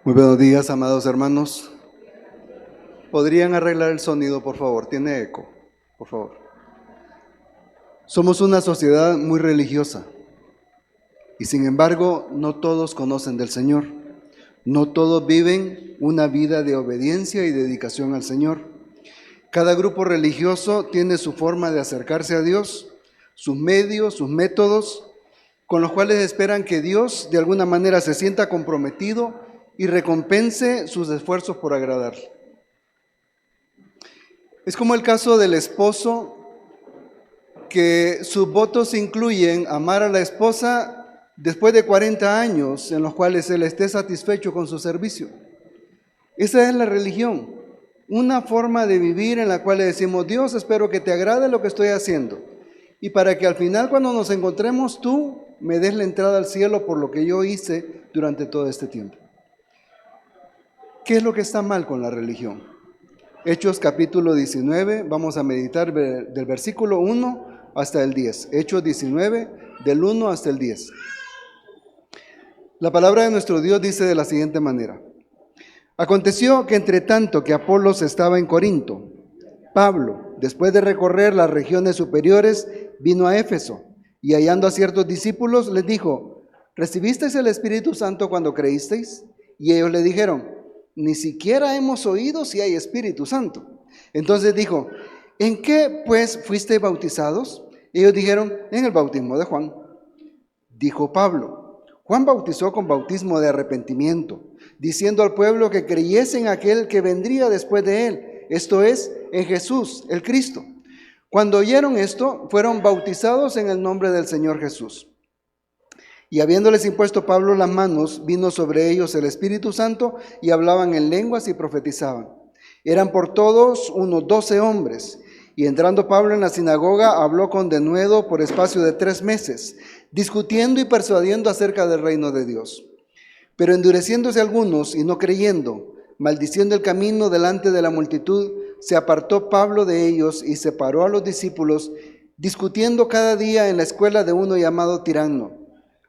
Muy buenos días, amados hermanos. ¿Podrían arreglar el sonido, por favor? Tiene eco, por favor. Somos una sociedad muy religiosa y sin embargo no todos conocen del Señor. No todos viven una vida de obediencia y dedicación al Señor. Cada grupo religioso tiene su forma de acercarse a Dios, sus medios, sus métodos, con los cuales esperan que Dios de alguna manera se sienta comprometido y recompense sus esfuerzos por agradarle. Es como el caso del esposo, que sus votos incluyen amar a la esposa después de 40 años en los cuales él esté satisfecho con su servicio. Esa es la religión, una forma de vivir en la cual le decimos: Dios, espero que te agrade lo que estoy haciendo, y para que al final, cuando nos encontremos, tú me des la entrada al cielo por lo que yo hice durante todo este tiempo. ¿Qué es lo que está mal con la religión? Hechos capítulo 19, vamos a meditar del versículo 1 hasta el 10. Hechos 19, del 1 hasta el 10. La palabra de nuestro Dios dice de la siguiente manera: Aconteció que entre tanto que Apolos estaba en Corinto, Pablo, después de recorrer las regiones superiores, vino a Éfeso, y hallando a ciertos discípulos, les dijo: ¿Recibisteis el Espíritu Santo cuando creísteis? Y ellos le dijeron: Ni siquiera hemos oído si hay Espíritu Santo. Entonces dijo: ¿En qué pues fuisteis bautizados? Ellos dijeron: En el bautismo de Juan. Dijo Pablo: Juan bautizó con bautismo de arrepentimiento, diciendo al pueblo que creyese en aquel que vendría después de él, esto es, en Jesús, el Cristo. Cuando oyeron esto, fueron bautizados en el nombre del Señor Jesús. Y habiéndoles impuesto Pablo las manos, vino sobre ellos el Espíritu Santo, y hablaban en lenguas y profetizaban. Eran por todos unos 12 hombres. Y entrando Pablo en la sinagoga, habló con denuedo por espacio de 3 meses, discutiendo y persuadiendo acerca del reino de Dios. Pero endureciéndose algunos y no creyendo, maldiciendo el camino delante de la multitud, se apartó Pablo de ellos y separó a los discípulos, discutiendo cada día en la escuela de uno llamado Tirano.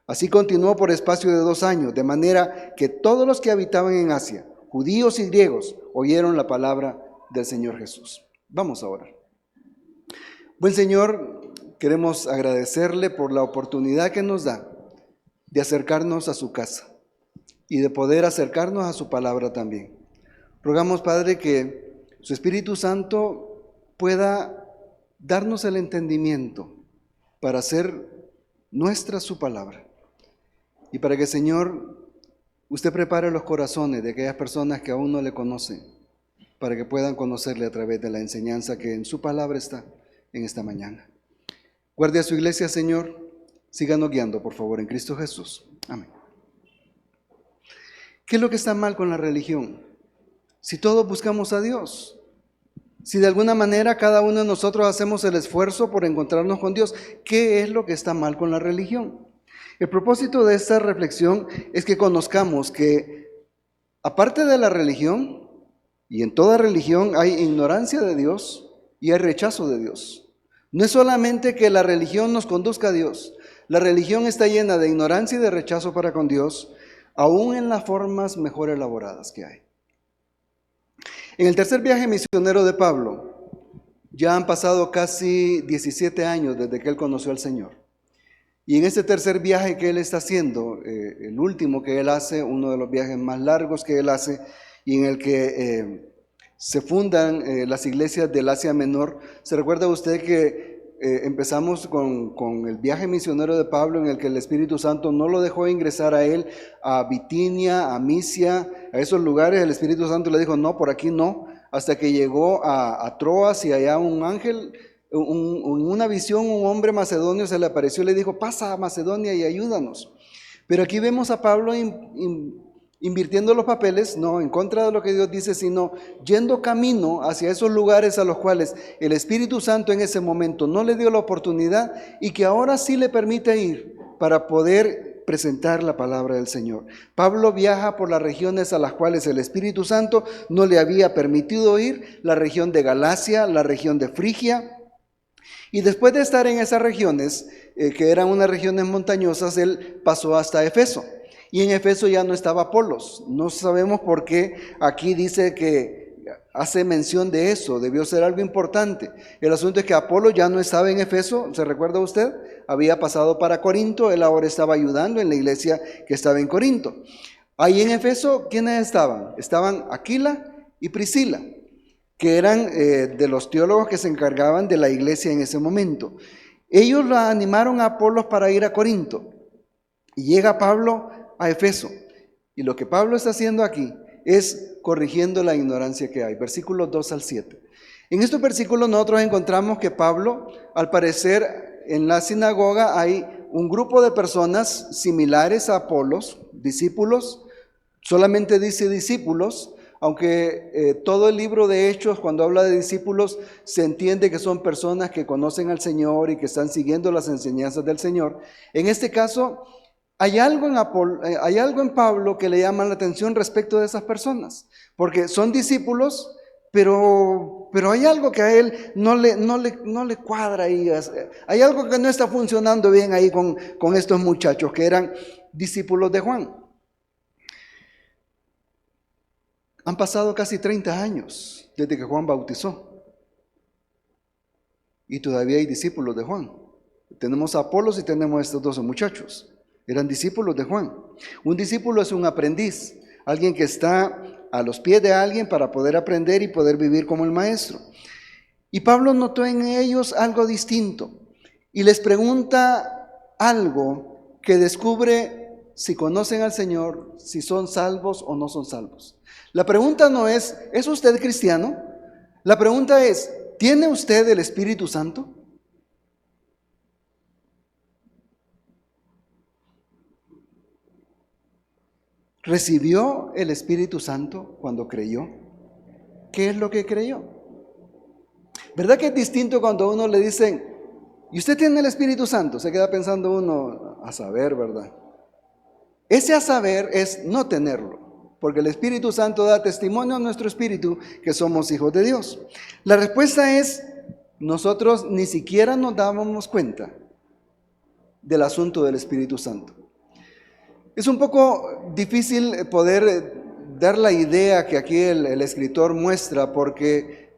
Así continuó por espacio de 2 años, de manera que todos los que habitaban en Asia, judíos y griegos, oyeron la palabra del Señor Jesús. Vamos a orar. Buen Señor, queremos agradecerle por la oportunidad que nos da de acercarnos a su casa y de poder acercarnos a su palabra también. Rogamos, Padre, que su Espíritu Santo pueda darnos el entendimiento para hacer nuestra su palabra. Y para que, Señor, usted prepare los corazones de aquellas personas que aún no le conocen, para que puedan conocerle a través de la enseñanza que en su palabra está en esta mañana. Guarde a su iglesia, Señor. Síganos guiando, por favor, en Cristo Jesús. Amén. ¿Qué es lo que está mal con la religión? Si todos buscamos a Dios, si de alguna manera cada uno de nosotros hacemos el esfuerzo por encontrarnos con Dios, ¿qué es lo que está mal con la religión? El propósito de esta reflexión es que conozcamos que, aparte de la religión, y en toda religión hay ignorancia de Dios y hay rechazo de Dios. No es solamente que la religión nos conduzca a Dios, la religión está llena de ignorancia y de rechazo para con Dios, aún en las formas mejor elaboradas que hay. En el tercer viaje misionero de Pablo, ya han pasado casi 17 años desde que él conoció al Señor. Y en este tercer viaje que él está haciendo, el último que él hace, uno de los viajes más largos que él hace, y en el que se fundan las iglesias del Asia Menor, ¿se recuerda usted que empezamos con el viaje misionero de Pablo, en el que el Espíritu Santo no lo dejó ingresar a él, a Bitinia, a Misia, a esos lugares? El Espíritu Santo le dijo: no, por aquí no, hasta que llegó a Troas, y allá un ángel, una visión, un hombre macedonio se le apareció y le dijo: pasa a Macedonia y ayúdanos. Pero aquí vemos a Pablo invirtiendo los papeles, no en contra de lo que Dios dice, sino yendo camino hacia esos lugares a los cuales el Espíritu Santo en ese momento no le dio la oportunidad, y que ahora sí le permite ir para poder presentar la palabra del Señor. Pablo viaja por las regiones a las cuales el Espíritu Santo no le había permitido ir: la región de Galacia, la región de Frigia. Y después de estar en esas regiones, que eran unas regiones montañosas, él pasó hasta Éfeso. Y en Efeso ya no estaba Apolos. No sabemos por qué aquí dice que hace mención de eso, debió ser algo importante. El asunto es que Apolos ya no estaba en Efeso, ¿se recuerda usted? Había pasado para Corinto, él ahora estaba ayudando en la iglesia que estaba en Corinto. Ahí en Efeso, ¿quiénes estaban? Estaban Aquila y Priscila, que eran de los teólogos que se encargaban de la iglesia en ese momento. Ellos la animaron a Apolos para ir a Corinto. Y llega Pablo a Efeso. Y lo que Pablo está haciendo aquí es corrigiendo la ignorancia que hay. Versículos 2 al 7. En estos versículos nosotros encontramos que Pablo, al parecer, en la sinagoga hay un grupo de personas similares a Apolos, discípulos, solamente dice discípulos, aunque todo el libro de Hechos, cuando habla de discípulos, se entiende que son personas que conocen al Señor y que están siguiendo las enseñanzas del Señor. En este caso, hay algo en Pablo que le llama la atención respecto de esas personas, porque son discípulos, pero hay algo que a él no le cuadra ahí. Hay algo que no está funcionando bien ahí con estos muchachos que eran discípulos de Juan. Han pasado casi 30 años desde que Juan bautizó y todavía hay discípulos de Juan. Tenemos a Apolos y tenemos a estos 12 muchachos. Eran discípulos de Juan. Un discípulo es un aprendiz, alguien que está a los pies de alguien para poder aprender y poder vivir como el maestro. Y Pablo notó en ellos algo distinto y les pregunta algo que descubre si conocen al Señor, si son salvos o no son salvos. La pregunta no ¿es usted cristiano? La pregunta es, ¿tiene usted el Espíritu Santo? ¿Recibió el Espíritu Santo cuando creyó? ¿Qué es lo que creyó? ¿Verdad que es distinto cuando a uno le dicen, ¿y usted tiene el Espíritu Santo? Se queda pensando uno, a saber, ¿verdad? Ese a saber es no tenerlo, porque el Espíritu Santo da testimonio a nuestro espíritu que somos hijos de Dios. La respuesta es, nosotros ni siquiera nos dábamos cuenta del asunto del Espíritu Santo. Es un poco difícil poder dar la idea que aquí el escritor muestra, porque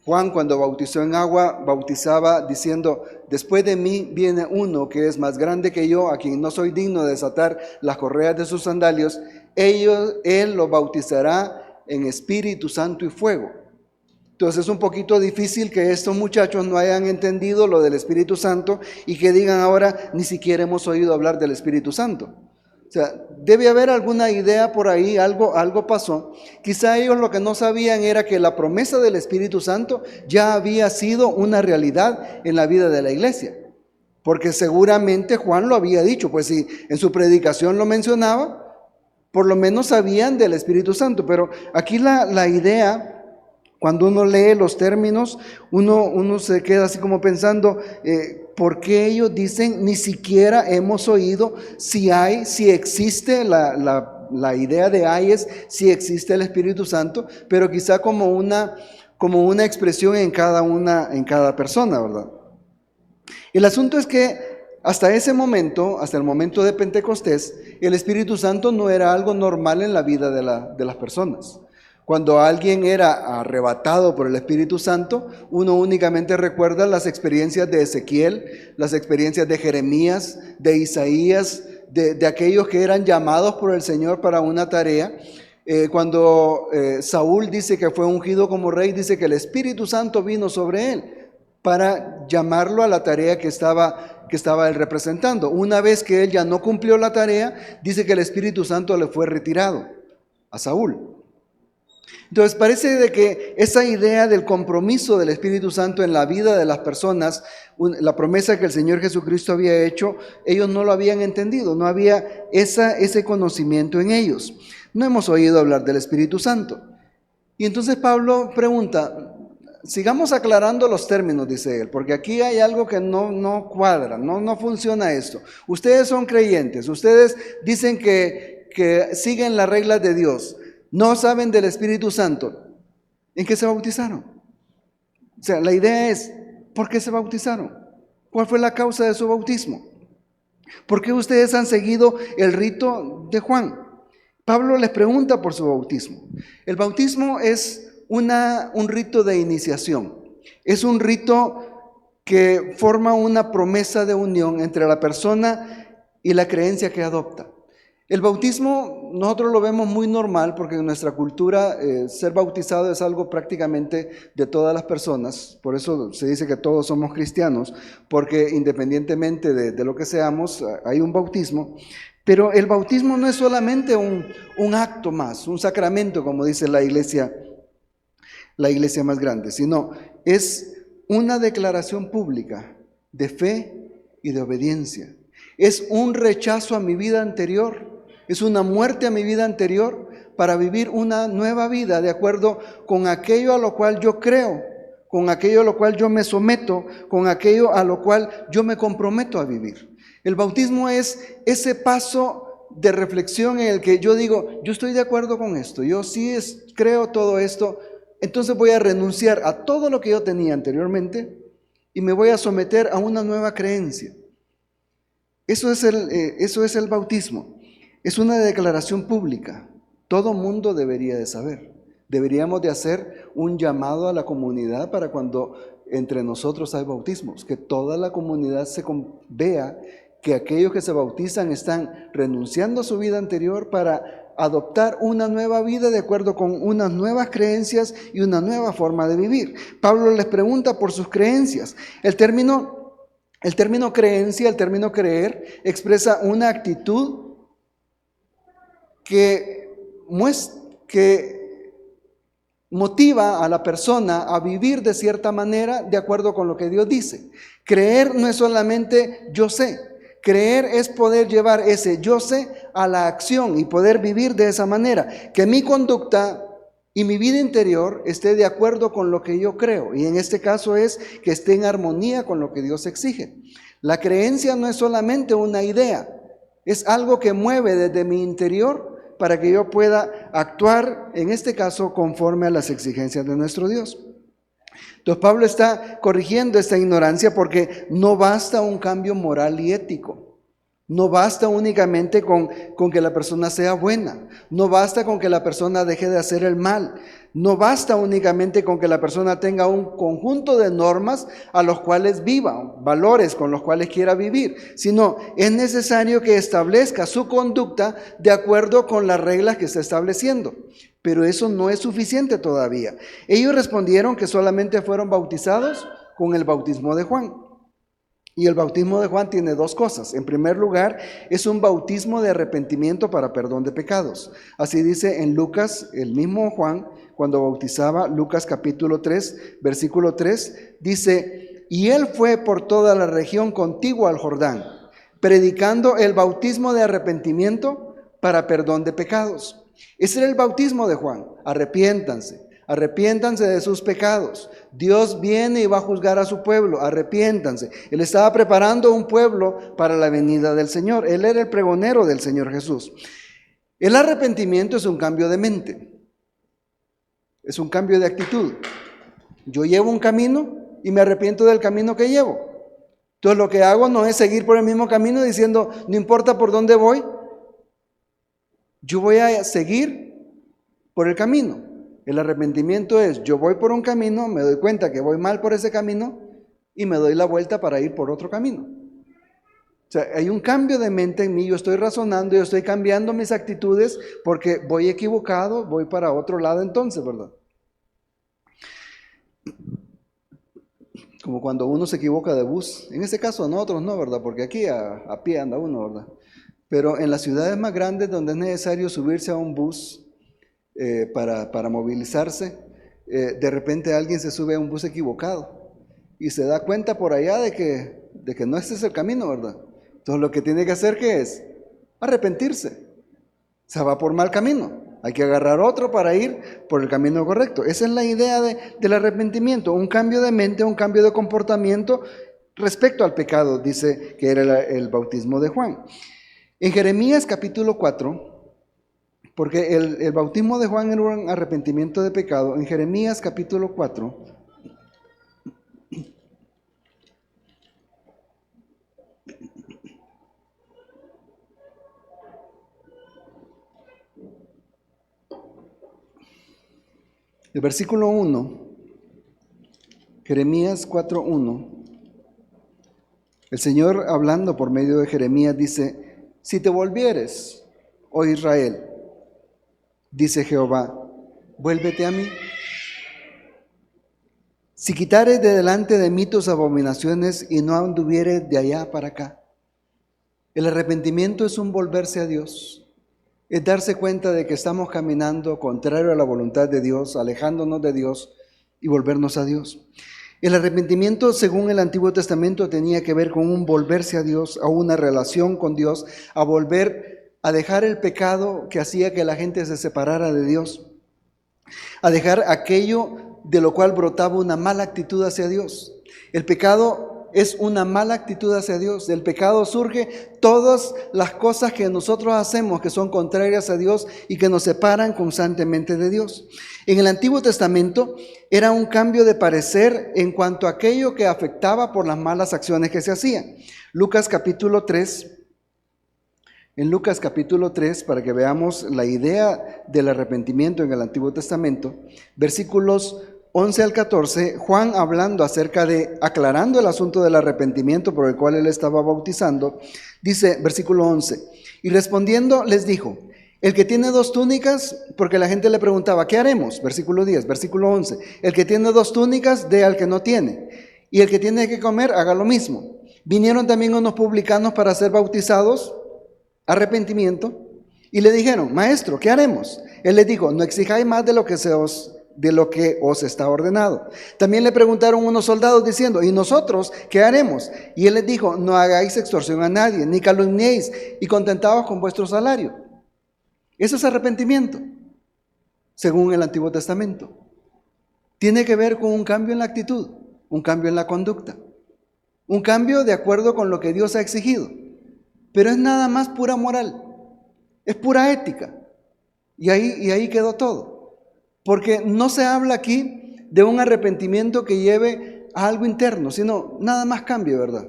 Juan, cuando bautizó en agua, bautizaba diciendo, después de mí viene uno que es más grande que yo, a quien no soy digno de desatar las correas de sus sandalios. Él lo bautizará en Espíritu Santo y fuego. Entonces es un poquito difícil que estos muchachos no hayan entendido lo del Espíritu Santo y que digan ahora, ni siquiera hemos oído hablar del Espíritu Santo. O sea, debe haber alguna idea por ahí, algo pasó. Quizá ellos lo que no sabían era que la promesa del Espíritu Santo ya había sido una realidad en la vida de la iglesia. Porque seguramente Juan lo había dicho, pues si en su predicación lo mencionaba, por lo menos sabían del Espíritu Santo. Pero aquí la idea, cuando uno lee los términos, uno se queda así como pensando, ¿por qué ellos dicen ni siquiera hemos oído si existe la idea de es si existe el Espíritu Santo, pero quizá como una expresión en cada persona, ¿verdad? El asunto es que hasta ese momento, hasta el momento de Pentecostés, el Espíritu Santo no era algo normal en la vida de las personas. Cuando alguien era arrebatado por el Espíritu Santo, uno únicamente recuerda las experiencias de Ezequiel, las experiencias de Jeremías, de Isaías, de aquellos que eran llamados por el Señor para una tarea. Cuando Saúl dice que fue ungido como rey, dice que el Espíritu Santo vino sobre él para llamarlo a la tarea que estaba él representando. Una vez que él ya no cumplió la tarea, dice que el Espíritu Santo le fue retirado a Saúl. Entonces parece de que esa idea del compromiso del Espíritu Santo en la vida de las personas, la promesa que el Señor Jesucristo había hecho, ellos no lo habían entendido, no había ese conocimiento en ellos. No hemos oído hablar del Espíritu Santo. Y entonces Pablo pregunta, sigamos aclarando los términos, dice él, porque aquí hay algo que no cuadra, no funciona esto. Ustedes son creyentes, ustedes dicen que siguen las reglas de Dios. No saben del Espíritu Santo. ¿En qué se bautizaron? O sea, la idea es, ¿por qué se bautizaron? ¿Cuál fue la causa de su bautismo? ¿Por qué ustedes han seguido el rito de Juan? Pablo les pregunta por su bautismo. El bautismo es un rito de iniciación. Es un rito que forma una promesa de unión entre la persona y la creencia que adopta. El bautismo nosotros lo vemos muy normal porque en nuestra cultura ser bautizado es algo prácticamente de todas las personas. Por eso se dice que todos somos cristianos, porque independientemente de lo que seamos, hay un bautismo. Pero el bautismo no es solamente un acto más, un sacramento, como dice la iglesia más grande, sino es una declaración pública de fe y de obediencia. Es un rechazo a mi vida anterior, es una muerte a mi vida anterior para vivir una nueva vida de acuerdo con aquello a lo cual yo creo, con aquello a lo cual yo me someto, con aquello a lo cual yo me comprometo a vivir. El bautismo es ese paso de reflexión en el que yo digo, yo estoy de acuerdo con esto, yo sí creo todo esto, entonces voy a renunciar a todo lo que yo tenía anteriormente y me voy a someter a una nueva creencia. Eso es el bautismo. Es una declaración pública. Todo mundo debería de saber. Deberíamos de hacer un llamado a la comunidad para cuando entre nosotros hay bautismos, que toda la comunidad vea que aquellos que se bautizan están renunciando a su vida anterior para adoptar una nueva vida de acuerdo con unas nuevas creencias y una nueva forma de vivir. Pablo les pregunta por sus creencias. El término creencia, el término creer, expresa una actitud que motiva a la persona a vivir de cierta manera de acuerdo con lo que Dios dice. Creer no es solamente yo sé. Creer es poder llevar ese yo sé a la acción y poder vivir de esa manera. Que mi conducta y mi vida interior esté de acuerdo con lo que yo creo. Y en este caso es que esté en armonía con lo que Dios exige. La creencia no es solamente una idea. Es algo que mueve desde mi interior para que yo pueda actuar, en este caso, conforme a las exigencias de nuestro Dios. Entonces Pablo está corrigiendo esta ignorancia porque no basta un cambio moral y ético. No basta únicamente con que la persona sea buena. No basta con que la persona deje de hacer el mal. No basta únicamente con que la persona tenga un conjunto de normas a los cuales viva, valores con los cuales quiera vivir, sino es necesario que establezca su conducta de acuerdo con las reglas que está estableciendo. Pero eso no es suficiente todavía. Ellos respondieron que solamente fueron bautizados con el bautismo de Juan. Y el bautismo de Juan tiene dos cosas. En primer lugar, es un bautismo de arrepentimiento para perdón de pecados. Así dice en Lucas, el mismo Juan, cuando bautizaba, Lucas capítulo 3, versículo 3, dice, y él fue por toda la región contigua al Jordán, predicando el bautismo de arrepentimiento para perdón de pecados. Ese era el bautismo de Juan. Arrepiéntanse de sus pecados. Dios viene y va a juzgar a su pueblo. Arrepiéntanse. Él estaba preparando un pueblo para la venida del Señor. Él era el pregonero del Señor Jesús. El arrepentimiento es un cambio de mente. Es un cambio de actitud. Yo llevo un camino y me arrepiento del camino que llevo. Entonces lo que hago no es seguir por el mismo camino diciendo, no importa por dónde voy, yo voy a seguir por el camino. El arrepentimiento es, yo voy por un camino, me doy cuenta que voy mal por ese camino y me doy la vuelta para ir por otro camino. O sea, hay un cambio de mente en mí, yo estoy razonando, yo estoy cambiando mis actitudes porque voy equivocado, voy para otro lado entonces, ¿verdad? Como cuando uno se equivoca de bus. En este caso nosotros no, ¿verdad? Porque aquí a pie anda uno, ¿verdad? Pero en las ciudades más grandes donde es necesario subirse a un bus para movilizarse, de repente alguien se sube a un bus equivocado y se da cuenta por allá de que no este es el camino, ¿verdad? Entonces lo que tiene que hacer, ¿qué es? Arrepentirse. Se va por mal camino. Hay que agarrar otro para ir por el camino correcto. Esa es la idea del arrepentimiento, un cambio de mente, un cambio de comportamiento respecto al pecado, dice que era el bautismo de Juan. En Jeremías capítulo 4, porque el bautismo de Juan era un arrepentimiento de pecado, en Jeremías capítulo 4, El versículo 1, Jeremías 4:1, el Señor hablando por medio de Jeremías dice: si te volvieres, oh Israel, dice Jehová, vuélvete a mí. Si quitares de delante de mí tus abominaciones y no anduvieres de allá para acá. El arrepentimiento es un volverse a Dios. Es darse cuenta de que estamos caminando contrario a la voluntad de Dios, alejándonos de Dios y volvernos a Dios. El arrepentimiento, según el Antiguo Testamento, tenía que ver con un volverse a Dios, a una relación con Dios, a volver a dejar el pecado que hacía que la gente se separara de Dios, a dejar aquello de lo cual brotaba una mala actitud hacia Dios. El pecado es una mala actitud hacia Dios. Del pecado surge todas las cosas que nosotros hacemos que son contrarias a Dios y que nos separan constantemente de Dios. En el Antiguo Testamento era un cambio de parecer en cuanto a aquello que afectaba por las malas acciones que se hacían. Lucas capítulo 3, en Lucas capítulo 3, para que veamos la idea del arrepentimiento en el Antiguo Testamento, versículos 11 al 14, Juan hablando acerca de, aclarando el asunto del arrepentimiento por el cual él estaba bautizando, dice, versículo 11, y respondiendo les dijo, el que tiene 2 túnicas, porque la gente le preguntaba, ¿qué haremos? Versículo 10, versículo 11, el que tiene 2 túnicas, dé al que no tiene, y el que tiene que comer, haga lo mismo. Vinieron también unos publicanos para ser bautizados, arrepentimiento, y le dijeron, maestro, ¿qué haremos? Él les dijo, no exijáis más de lo que os está ordenado. También le preguntaron unos soldados diciendo, ¿y nosotros qué haremos? Y él les dijo, no hagáis extorsión a nadie, ni calumniéis, y contentaos con vuestro salario. Eso es arrepentimiento, según el Antiguo Testamento. Tiene que ver con un cambio en la actitud, un cambio en la conducta, un cambio de acuerdo con lo que Dios ha exigido. Pero es nada más pura moral, es pura ética. Y ahí quedó todo. Porque no se habla aquí de un arrepentimiento que lleve a algo interno, sino nada más cambio, ¿verdad?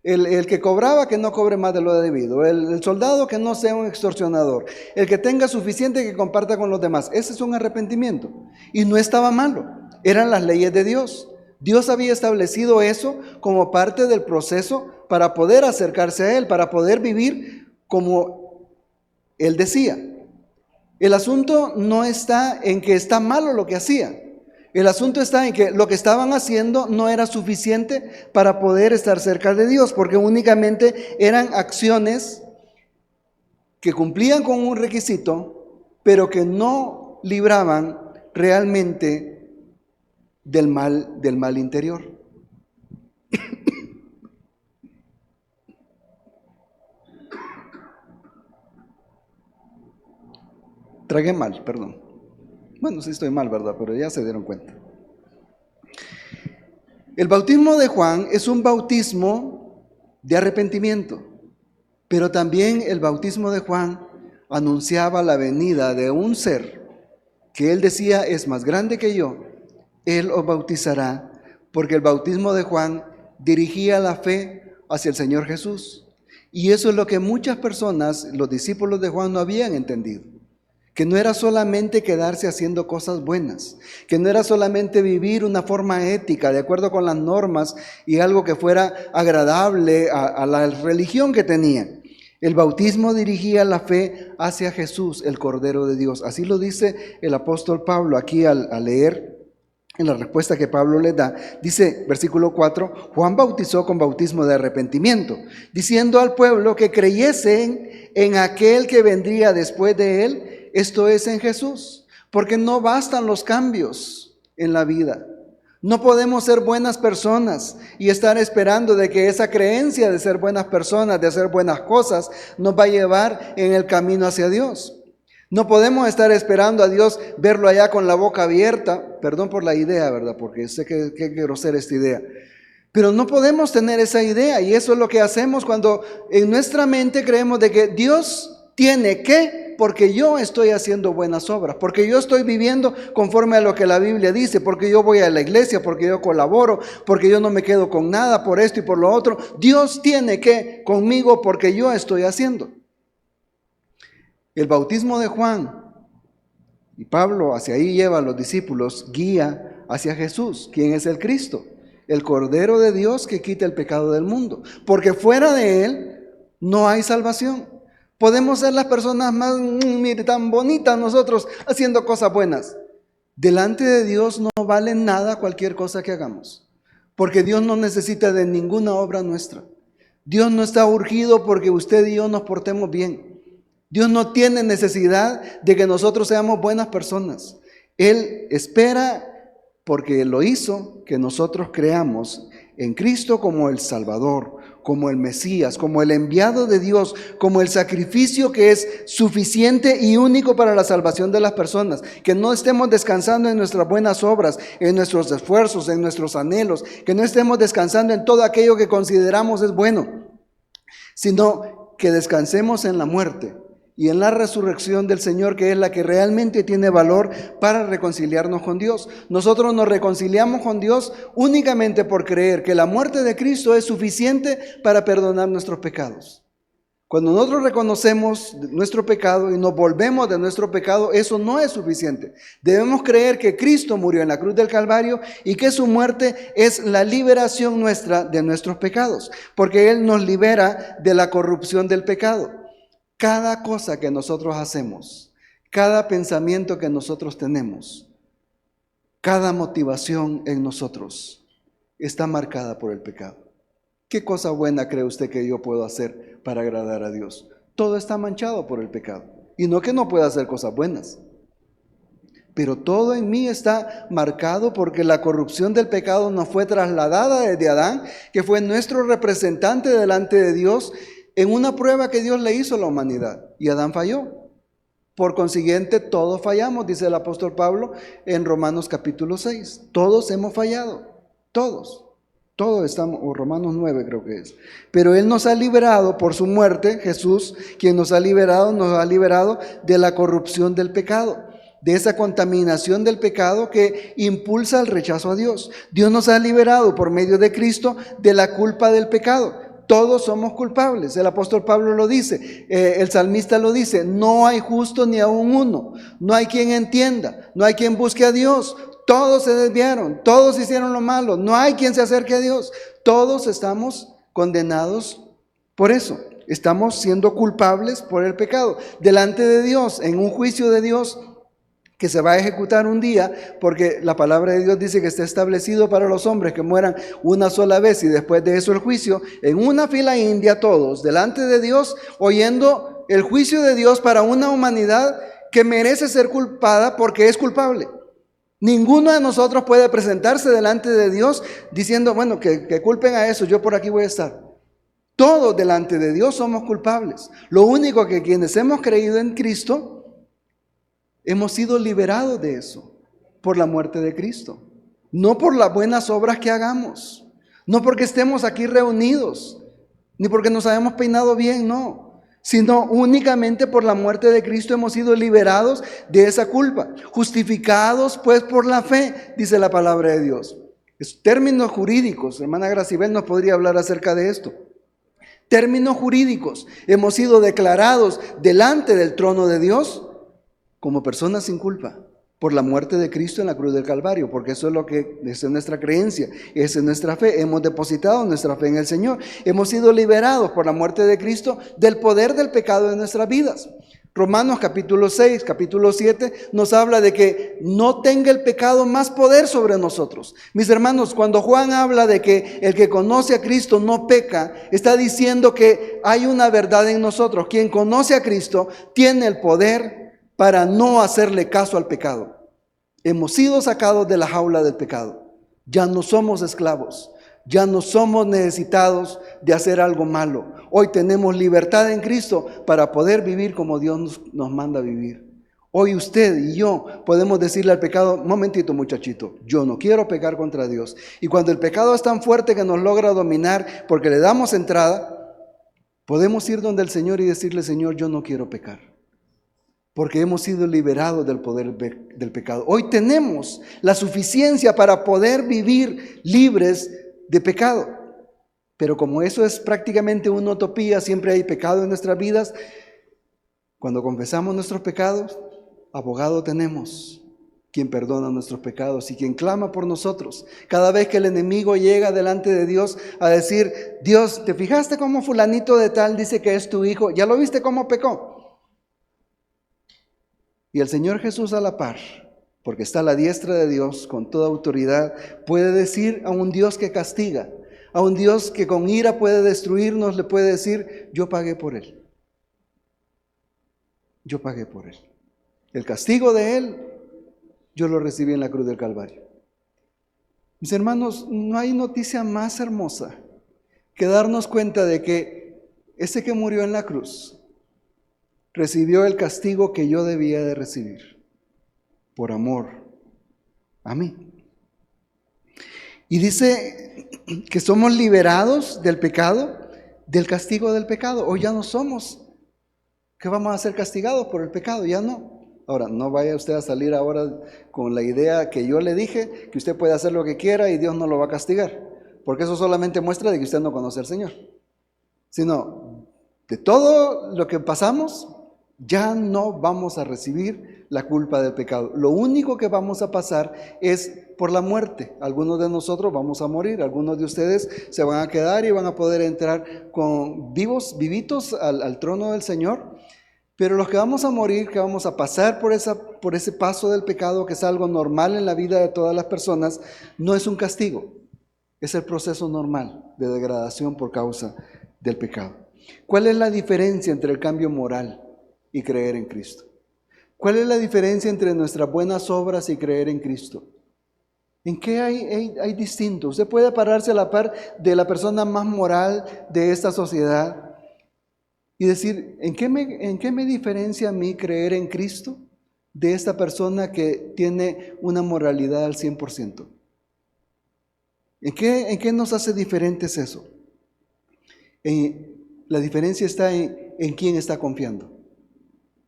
El que cobraba, que no cobre más de lo debido. El soldado, que no sea un extorsionador. El que tenga suficiente, que comparta con los demás. Ese es un arrepentimiento. Y no estaba malo. Eran las leyes de Dios. Dios había establecido eso como parte del proceso para poder acercarse a Él, para poder vivir como Él decía. El asunto no está en que está malo lo que hacía. El asunto está en que lo que estaban haciendo no era suficiente para poder estar cerca de Dios, porque únicamente eran acciones que cumplían con un requisito, pero que no libraban realmente del mal interior. Tragué mal, perdón. Bueno, sí estoy mal, ¿verdad? Pero ya se dieron cuenta. El bautismo de Juan es un bautismo de arrepentimiento, pero también el bautismo de Juan anunciaba la venida de un ser que él decía es más grande que yo. Él os bautizará, porque el bautismo de Juan dirigía la fe hacia el Señor Jesús. Y eso es lo que muchas personas, los discípulos de Juan, no habían entendido. Que no era solamente quedarse haciendo cosas buenas, que no era solamente vivir una forma ética de acuerdo con las normas y algo que fuera agradable a la religión que tenían. El bautismo dirigía la fe hacia Jesús, el Cordero de Dios. Así lo dice el apóstol Pablo aquí al leer en la respuesta que Pablo le da. Dice, versículo 4, Juan bautizó con bautismo de arrepentimiento, diciendo al pueblo que creyesen en aquel que vendría después de él, esto es en Jesús, porque no bastan los cambios en la vida. No podemos ser buenas personas y estar esperando de que esa creencia de ser buenas personas, de hacer buenas cosas, nos va a llevar en el camino hacia Dios. No podemos estar esperando a Dios, verlo allá con la boca abierta. Perdón por la idea, ¿verdad? Porque sé que grosera esta idea. Pero no podemos tener esa idea, y eso es lo que hacemos cuando en nuestra mente creemos de que Dios tiene que, porque yo estoy haciendo buenas obras, porque yo estoy viviendo conforme a lo que la Biblia dice, porque yo voy a la iglesia, porque yo colaboro, porque yo no me quedo con nada por esto y por lo otro. Dios tiene que conmigo porque yo estoy haciendo. El bautismo de Juan Y Pablo hacia ahí lleva a los discípulos, guía hacia Jesús, quien es el Cristo, el Cordero de Dios que quita el pecado del mundo. Porque fuera de Él no hay salvación. Podemos ser las personas más, mire, tan bonitas nosotros haciendo cosas buenas. Delante de Dios no vale nada cualquier cosa que hagamos. Porque Dios no necesita de ninguna obra nuestra. Dios no está urgido porque usted y yo nos portemos bien. Dios no tiene necesidad de que nosotros seamos buenas personas. Él espera, porque Él lo hizo, que nosotros creamos en Cristo como el Salvador, como el Mesías, como el enviado de Dios, como el sacrificio que es suficiente y único para la salvación de las personas. Que no estemos descansando en nuestras buenas obras, en nuestros esfuerzos, en nuestros anhelos, que no estemos descansando en todo aquello que consideramos es bueno, sino que descansemos en la muerte y en la resurrección del Señor, que es la que realmente tiene valor para reconciliarnos con Dios. Nosotros nos reconciliamos con Dios únicamente por creer que la muerte de Cristo es suficiente para perdonar nuestros pecados. Cuando nosotros reconocemos nuestro pecado y nos volvemos de nuestro pecado, eso no es suficiente. Debemos creer que Cristo murió en la cruz del Calvario y que su muerte es la liberación nuestra de nuestros pecados, porque Él nos libera de la corrupción del pecado. Cada cosa que nosotros hacemos, cada pensamiento que nosotros tenemos, cada motivación en nosotros está marcada por el pecado. ¿Qué cosa buena cree usted que yo puedo hacer para agradar a Dios? Todo está manchado por el pecado. Y no que no pueda hacer cosas buenas, pero todo en mí está marcado porque la corrupción del pecado nos fue trasladada desde Adán, que fue nuestro representante delante de Dios, en una prueba que Dios le hizo a la humanidad, y Adán falló. Por consiguiente, todos fallamos, dice el apóstol Pablo en Romanos capítulo 6. Todos hemos fallado, todos estamos, o Romanos 9 creo que es. Pero Él nos ha liberado por su muerte, Jesús, quien nos ha liberado de la corrupción del pecado, de esa contaminación del pecado que impulsa el rechazo a Dios. Dios nos ha liberado por medio de Cristo de la culpa del pecado. Todos somos culpables. El apóstol Pablo lo dice, el salmista lo dice: no hay justo ni aun uno, no hay quien entienda, no hay quien busque a Dios. Todos se desviaron, todos hicieron lo malo, no hay quien se acerque a Dios. Todos estamos condenados por eso. Estamos siendo culpables por el pecado delante de Dios, en un juicio de Dios que se va a ejecutar un día, porque la palabra de Dios dice que está establecido para los hombres que mueran una sola vez y después de eso el juicio, en una fila india todos, delante de Dios, oyendo el juicio de Dios para una humanidad que merece ser culpada porque es culpable. Ninguno de nosotros puede presentarse delante de Dios diciendo, bueno, que culpen a eso, yo por aquí voy a estar. Todos delante de Dios somos culpables. Lo único que quienes hemos creído en Cristo, hemos sido liberados de eso por la muerte de Cristo. No por las buenas obras que hagamos, no porque estemos aquí reunidos, ni porque nos hayamos peinado bien, no, sino únicamente por la muerte de Cristo hemos sido liberados de esa culpa. Justificados pues por la fe, dice la palabra de Dios. Es términos jurídicos, hermana Gracibel nos podría hablar acerca de esto. Términos jurídicos, hemos sido declarados delante del trono de Dios como personas sin culpa por la muerte de Cristo en la cruz del Calvario, porque eso es lo que es nuestra creencia, esa es nuestra fe. Hemos depositado nuestra fe en el Señor. Hemos sido liberados por la muerte de Cristo del poder del pecado en nuestras vidas. Romanos capítulo 6, capítulo 7 nos habla de que no tenga el pecado más poder sobre nosotros. Mis hermanos, cuando Juan habla de que el que conoce a Cristo no peca, está diciendo que hay una verdad en nosotros. Quien conoce a Cristo tiene el poder para no hacerle caso al pecado. Hemos sido sacados de la jaula del pecado. Ya no somos esclavos. Ya no somos necesitados de hacer algo malo. Hoy tenemos libertad en Cristo para poder vivir como Dios nos manda vivir. Hoy usted y yo podemos decirle al pecado: momentito muchachito, yo no quiero pecar contra Dios. Y cuando el pecado es tan fuerte que nos logra dominar porque le damos entrada, podemos ir donde el Señor y decirle: Señor, yo no quiero pecar, porque hemos sido liberados del poder del pecado. Hoy tenemos la suficiencia para poder vivir libres de pecado. Pero como eso es prácticamente una utopía, siempre hay pecado en nuestras vidas. Cuando confesamos nuestros pecados, abogado tenemos, quien perdona nuestros pecados y quien clama por nosotros. Cada vez que el enemigo llega delante de Dios a decir, Dios, ¿te fijaste cómo fulanito de tal dice que es tu hijo? ¿Ya lo viste cómo pecó? Y el Señor Jesús a la par, porque está a la diestra de Dios con toda autoridad, puede decir a un Dios que castiga, a un Dios que con ira puede destruirnos, le puede decir, yo pagué por él. Yo pagué por él. El castigo de él, yo lo recibí en la cruz del Calvario. Mis hermanos, no hay noticia más hermosa que darnos cuenta de que ese que murió en la cruz recibió el castigo que yo debía de recibir por amor a mí. Y dice que somos liberados del pecado, del castigo del pecado. Hoy ya no somos, que vamos a ser castigados por el pecado, ya no. Ahora, no vaya usted a salir ahora con la idea que yo le dije, que usted puede hacer lo que quiera y Dios no lo va a castigar, porque eso solamente muestra de que usted no conoce al Señor. Sino, de todo lo que pasamos, ya no vamos a recibir la culpa del pecado. Lo único que vamos a pasar es por la muerte. Algunos de nosotros vamos a morir, algunos de ustedes se van a quedar y van a poder entrar vivitos al trono del Señor. Pero los que vamos a morir, que vamos a pasar por ese paso del pecado, que es algo normal en la vida de todas las personas, no es un castigo, es el proceso normal de degradación por causa del pecado. ¿Cuál es la diferencia entre el cambio moral y creer en Cristo? ¿Cuál es la diferencia entre nuestras buenas obras y creer en Cristo? ¿En qué hay distinto? Usted puede pararse a la par de la persona más moral de esta sociedad y decir, ¿en qué me diferencia a mí creer en Cristo de esta persona que tiene una moralidad al 100%? ¿En qué nos hace diferentes eso? La diferencia está en quién está confiando.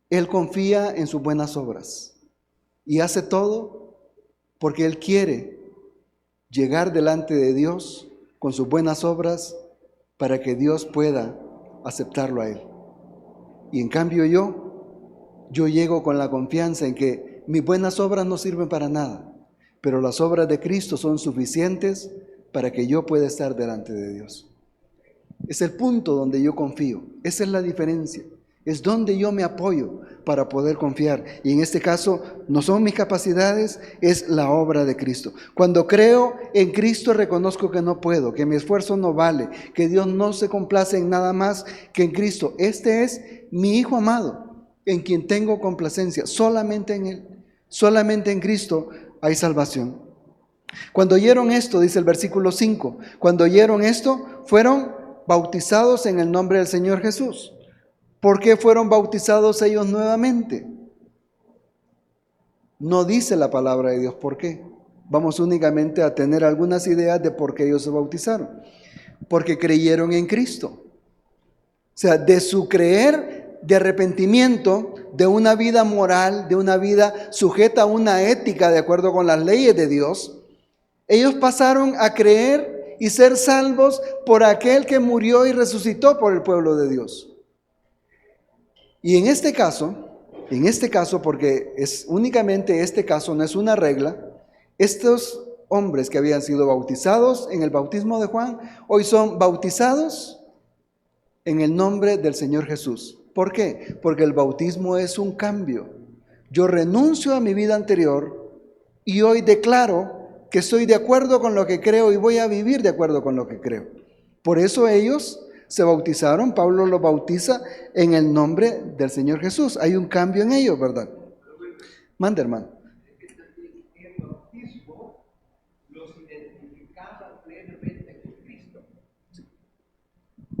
Él confía en sus buenas obras y hace todo porque él quiere llegar delante de Dios con sus buenas obras para que Dios pueda aceptarlo a él. Y en cambio yo llego con la confianza en que mis buenas obras no sirven para nada, pero las obras de Cristo son suficientes para que yo pueda estar delante de Dios. Es el punto donde yo confío, esa es la diferencia, es donde yo me apoyo para poder confiar. Y en este caso no son mis capacidades, es la obra de Cristo. Cuando creo en Cristo reconozco que no puedo, que mi esfuerzo no vale, que Dios no se complace en nada más que en Cristo. Este es mi Hijo amado, en quien tengo complacencia, solamente en Él, solamente en Cristo hay salvación. Cuando oyeron esto, dice el versículo 5, cuando oyeron esto, fueron bautizados en el nombre del Señor Jesús. ¿Por qué fueron bautizados ellos nuevamente? No dice la palabra de Dios por qué. Vamos únicamente a tener algunas ideas de por qué ellos se bautizaron. Porque creyeron en Cristo. O sea, de su creer, de arrepentimiento, de una vida moral, de una vida sujeta a una ética de acuerdo con las leyes de Dios, ellos pasaron a creer y ser salvos por aquel que murió y resucitó por el pueblo de Dios. Y en este caso, porque es únicamente este caso, no es una regla, estos hombres que habían sido bautizados en el bautismo de Juan, hoy son bautizados en el nombre del Señor Jesús. ¿Por qué? Porque el bautismo es un cambio. Yo renuncio a mi vida anterior y hoy declaro que estoy de acuerdo con lo que creo y voy a vivir de acuerdo con lo que creo. Por eso ellos se bautizaron, Pablo los bautiza en el nombre del Señor Jesús. Hay un cambio en ellos, ¿verdad? Mande, hermano. El bautismo los identificaba plenamente con Cristo.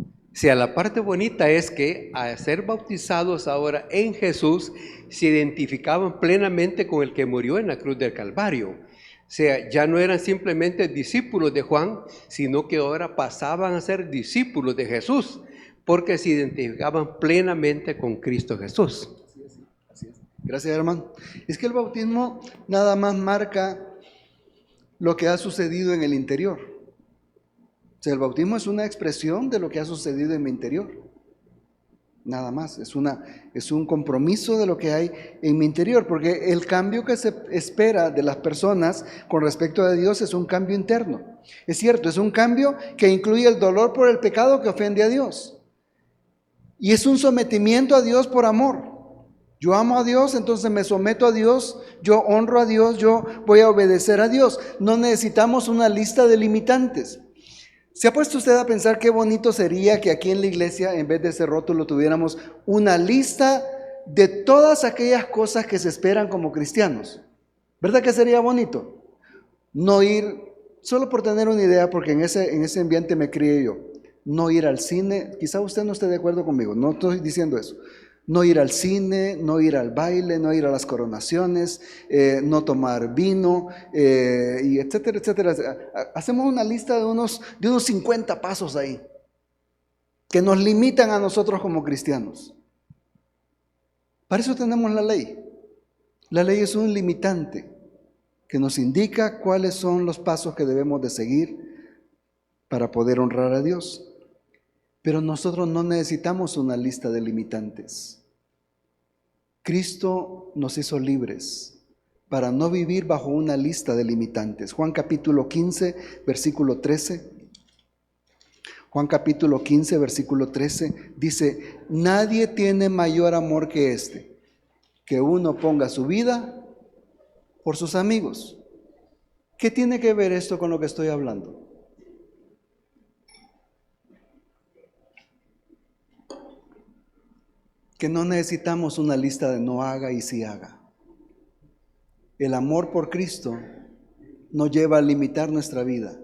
O sea, la parte bonita es que al ser bautizados ahora en Jesús, se identificaban plenamente con el que murió en la cruz del Calvario. O sea, ya no eran simplemente discípulos de Juan, sino que ahora pasaban a ser discípulos de Jesús, porque se identificaban plenamente con Cristo Jesús. Así es. Gracias, hermano. Es que el bautismo nada más marca lo que ha sucedido en el interior. O sea, el bautismo es una expresión de lo que ha sucedido en mi interior. nada más. Es un compromiso de lo que hay en mi interior, porque el cambio que se espera de las personas con respecto a Dios es un cambio interno. Es cierto, es un cambio que incluye el dolor por el pecado que ofende a Dios. Y es un sometimiento a Dios por amor. Yo amo a Dios, entonces me someto a Dios, yo honro a Dios, yo voy a obedecer a Dios. No necesitamos una lista de limitantes. ¿Se ha puesto usted a pensar qué bonito sería que aquí en la iglesia, en vez de ese rótulo, tuviéramos una lista de todas aquellas cosas que se esperan como cristianos? ¿Verdad que sería bonito? No ir, solo por tener una idea, porque en ese ambiente me crié yo, no ir al cine. Quizá usted no esté de acuerdo conmigo, no estoy diciendo eso. No ir al cine, no ir al baile, no ir a las coronaciones, no tomar vino, y etcétera, etcétera. Hacemos una lista de unos 50 pasos ahí, que nos limitan a nosotros como cristianos. Para eso tenemos la ley. La ley es un limitante que nos indica cuáles son los pasos que debemos de seguir para poder honrar a Dios. Pero nosotros no necesitamos una lista de limitantes. Cristo nos hizo libres para no vivir bajo una lista de limitantes. Juan capítulo 15, versículo 13. Juan capítulo 15, versículo 13 dice: nadie tiene mayor amor que este, que uno ponga su vida por sus amigos. ¿Qué tiene que ver esto con lo que estoy hablando? Que no necesitamos una lista de no haga y sí haga. El amor por Cristo nos lleva a limitar nuestra vida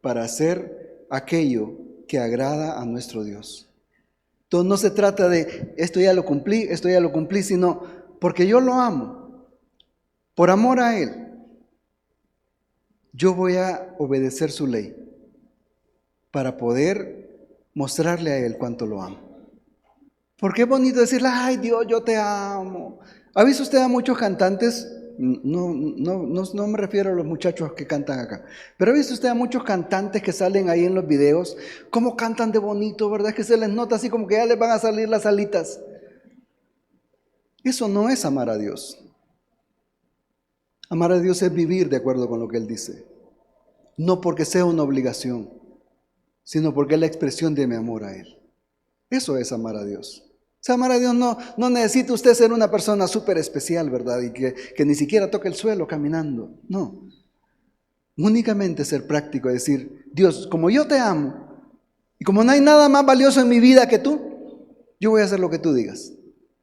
para hacer aquello que agrada a nuestro Dios. Entonces no se trata de esto ya lo cumplí, sino porque yo lo amo, por amor a Él, yo voy a obedecer su ley para poder mostrarle a Él cuánto lo amo. Porque es bonito decirle, ay Dios, yo te amo. ¿Ha visto usted a muchos cantantes? No me refiero a los muchachos que cantan acá, pero ¿ha visto usted a muchos cantantes que salen ahí en los videos? ¿Cómo cantan de bonito, verdad? Es que se les nota así como que ya les van a salir las alitas. Eso no es amar a Dios. Amar a Dios es vivir de acuerdo con lo que Él dice. No porque sea una obligación, sino porque es la expresión de mi amor a Él. Eso es amar a Dios. O sea, amar a Dios no necesita usted ser una persona súper especial, ¿verdad? Y que ni siquiera toque el suelo caminando. No. Únicamente ser práctico, decir, Dios, como yo te amo, y como no hay nada más valioso en mi vida que tú, yo voy a hacer lo que tú digas.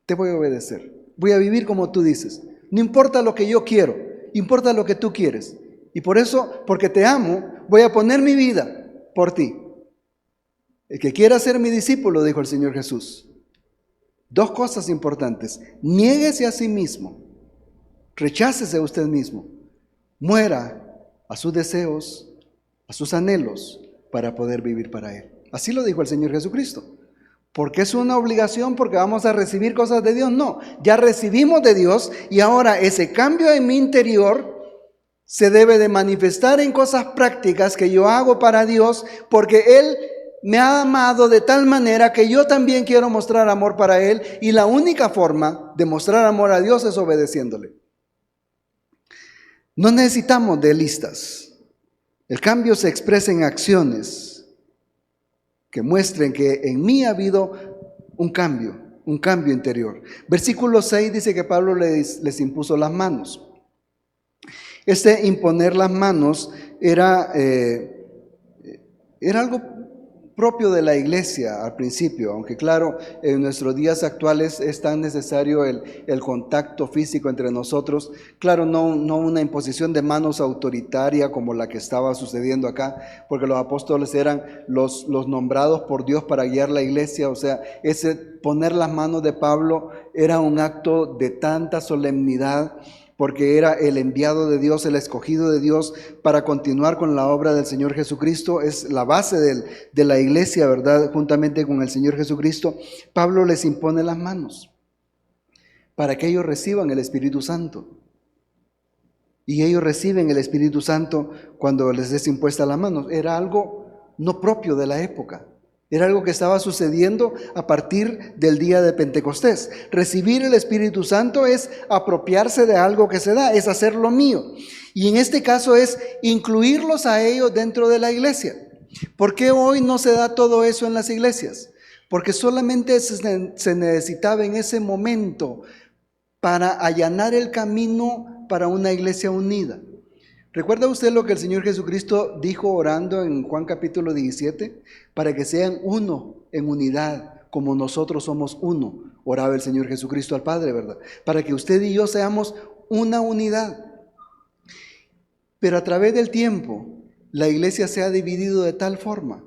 Te voy a obedecer. Voy a vivir como tú dices. No importa lo que yo quiero, importa lo que tú quieres. Y por eso, porque te amo, voy a poner mi vida por ti. El que quiera ser mi discípulo, dijo el Señor Jesús. Dos cosas importantes: niéguese a sí mismo, rechácese a usted mismo, muera a sus deseos, a sus anhelos, para poder vivir para Él. Así lo dijo el Señor Jesucristo. ¿Porque es una obligación? ¿Porque vamos a recibir cosas de Dios? No, ya recibimos de Dios y ahora ese cambio en mi interior se debe de manifestar en cosas prácticas que yo hago para Dios, porque Él me ha amado de tal manera que yo también quiero mostrar amor para Él, y la única forma de mostrar amor a Dios es obedeciéndole. No necesitamos de listas. El cambio se expresa en acciones que muestren que en mí ha habido un cambio interior. Versículo 6 dice que Pablo les impuso las manos. Este imponer las manos era algo propio de la iglesia al principio, aunque claro, en nuestros días actuales es tan necesario el contacto físico entre nosotros. Claro, no una imposición de manos autoritaria como la que estaba sucediendo acá, porque los apóstoles eran los nombrados por Dios para guiar la iglesia. O sea, ese poner las manos de Pablo era un acto de tanta solemnidad, porque era el enviado de Dios, el escogido de Dios para continuar con la obra del Señor Jesucristo. Es la base de la iglesia, ¿verdad? Juntamente con el Señor Jesucristo. Pablo les impone las manos para que ellos reciban el Espíritu Santo. Y ellos reciben el Espíritu Santo cuando les es impuesta las manos. Era algo no propio de la época. Era algo que estaba sucediendo a partir del día de Pentecostés. Recibir el Espíritu Santo es apropiarse de algo que se da, es hacerlo mío. Y en este caso es incluirlos a ellos dentro de la iglesia. ¿Por qué hoy no se da todo eso en las iglesias? Porque solamente se necesitaba en ese momento para allanar el camino para una iglesia unida. ¿Recuerda usted lo que el Señor Jesucristo dijo orando en Juan capítulo 17? Para que sean uno en unidad, como nosotros somos uno. Oraba el Señor Jesucristo al Padre, ¿verdad? Para que usted y yo seamos una unidad. Pero a través del tiempo, la iglesia se ha dividido de tal forma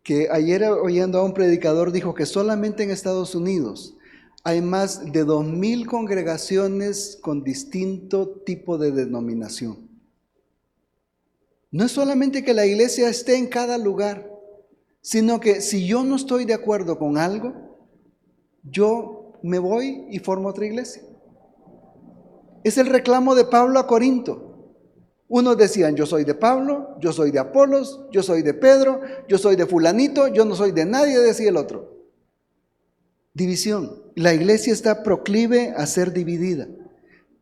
que ayer oyendo a un predicador dijo que solamente en Estados Unidos hay más de 2,000 congregaciones con distinto tipo de denominación. No es solamente que la iglesia esté en cada lugar, sino que si yo no estoy de acuerdo con algo, yo me voy y formo otra iglesia. Es el reclamo de Pablo a Corinto. Unos decían, yo soy de Pablo, yo soy de Apolos, yo soy de Pedro, yo soy de fulanito, yo no soy de nadie, decía el otro. División. La iglesia está proclive a ser dividida,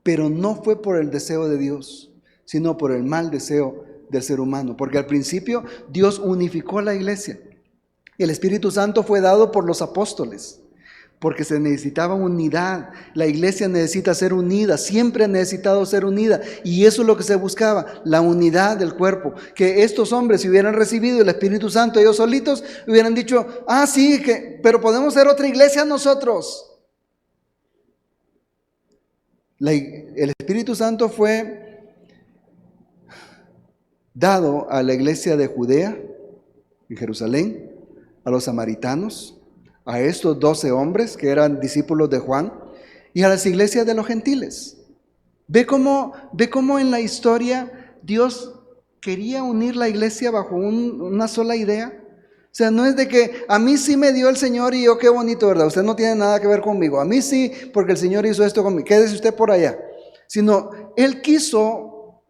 pero no fue por el deseo de Dios, sino por el mal deseo del ser humano. Porque al principio Dios unificó la iglesia. El Espíritu Santo fue dado por los apóstoles, porque se necesitaba unidad. La iglesia necesita ser unida, siempre ha necesitado ser unida, y eso es lo que se buscaba, la unidad del cuerpo. Que estos hombres, si hubieran recibido el Espíritu Santo ellos solitos, hubieran dicho, sí, pero podemos ser otra iglesia nosotros. El Espíritu Santo fue dado a la iglesia de Judea, en Jerusalén, a los samaritanos, a estos 12 hombres que eran discípulos de Juan, y a las iglesias de los gentiles. Ve cómo en la historia Dios quería unir la iglesia bajo una sola idea. O sea, no es de que a mí sí me dio el Señor y yo qué bonito, ¿verdad? Usted no tiene nada que ver conmigo. A mí sí, porque el Señor hizo esto conmigo. Quédese usted por allá. Sino, Él quiso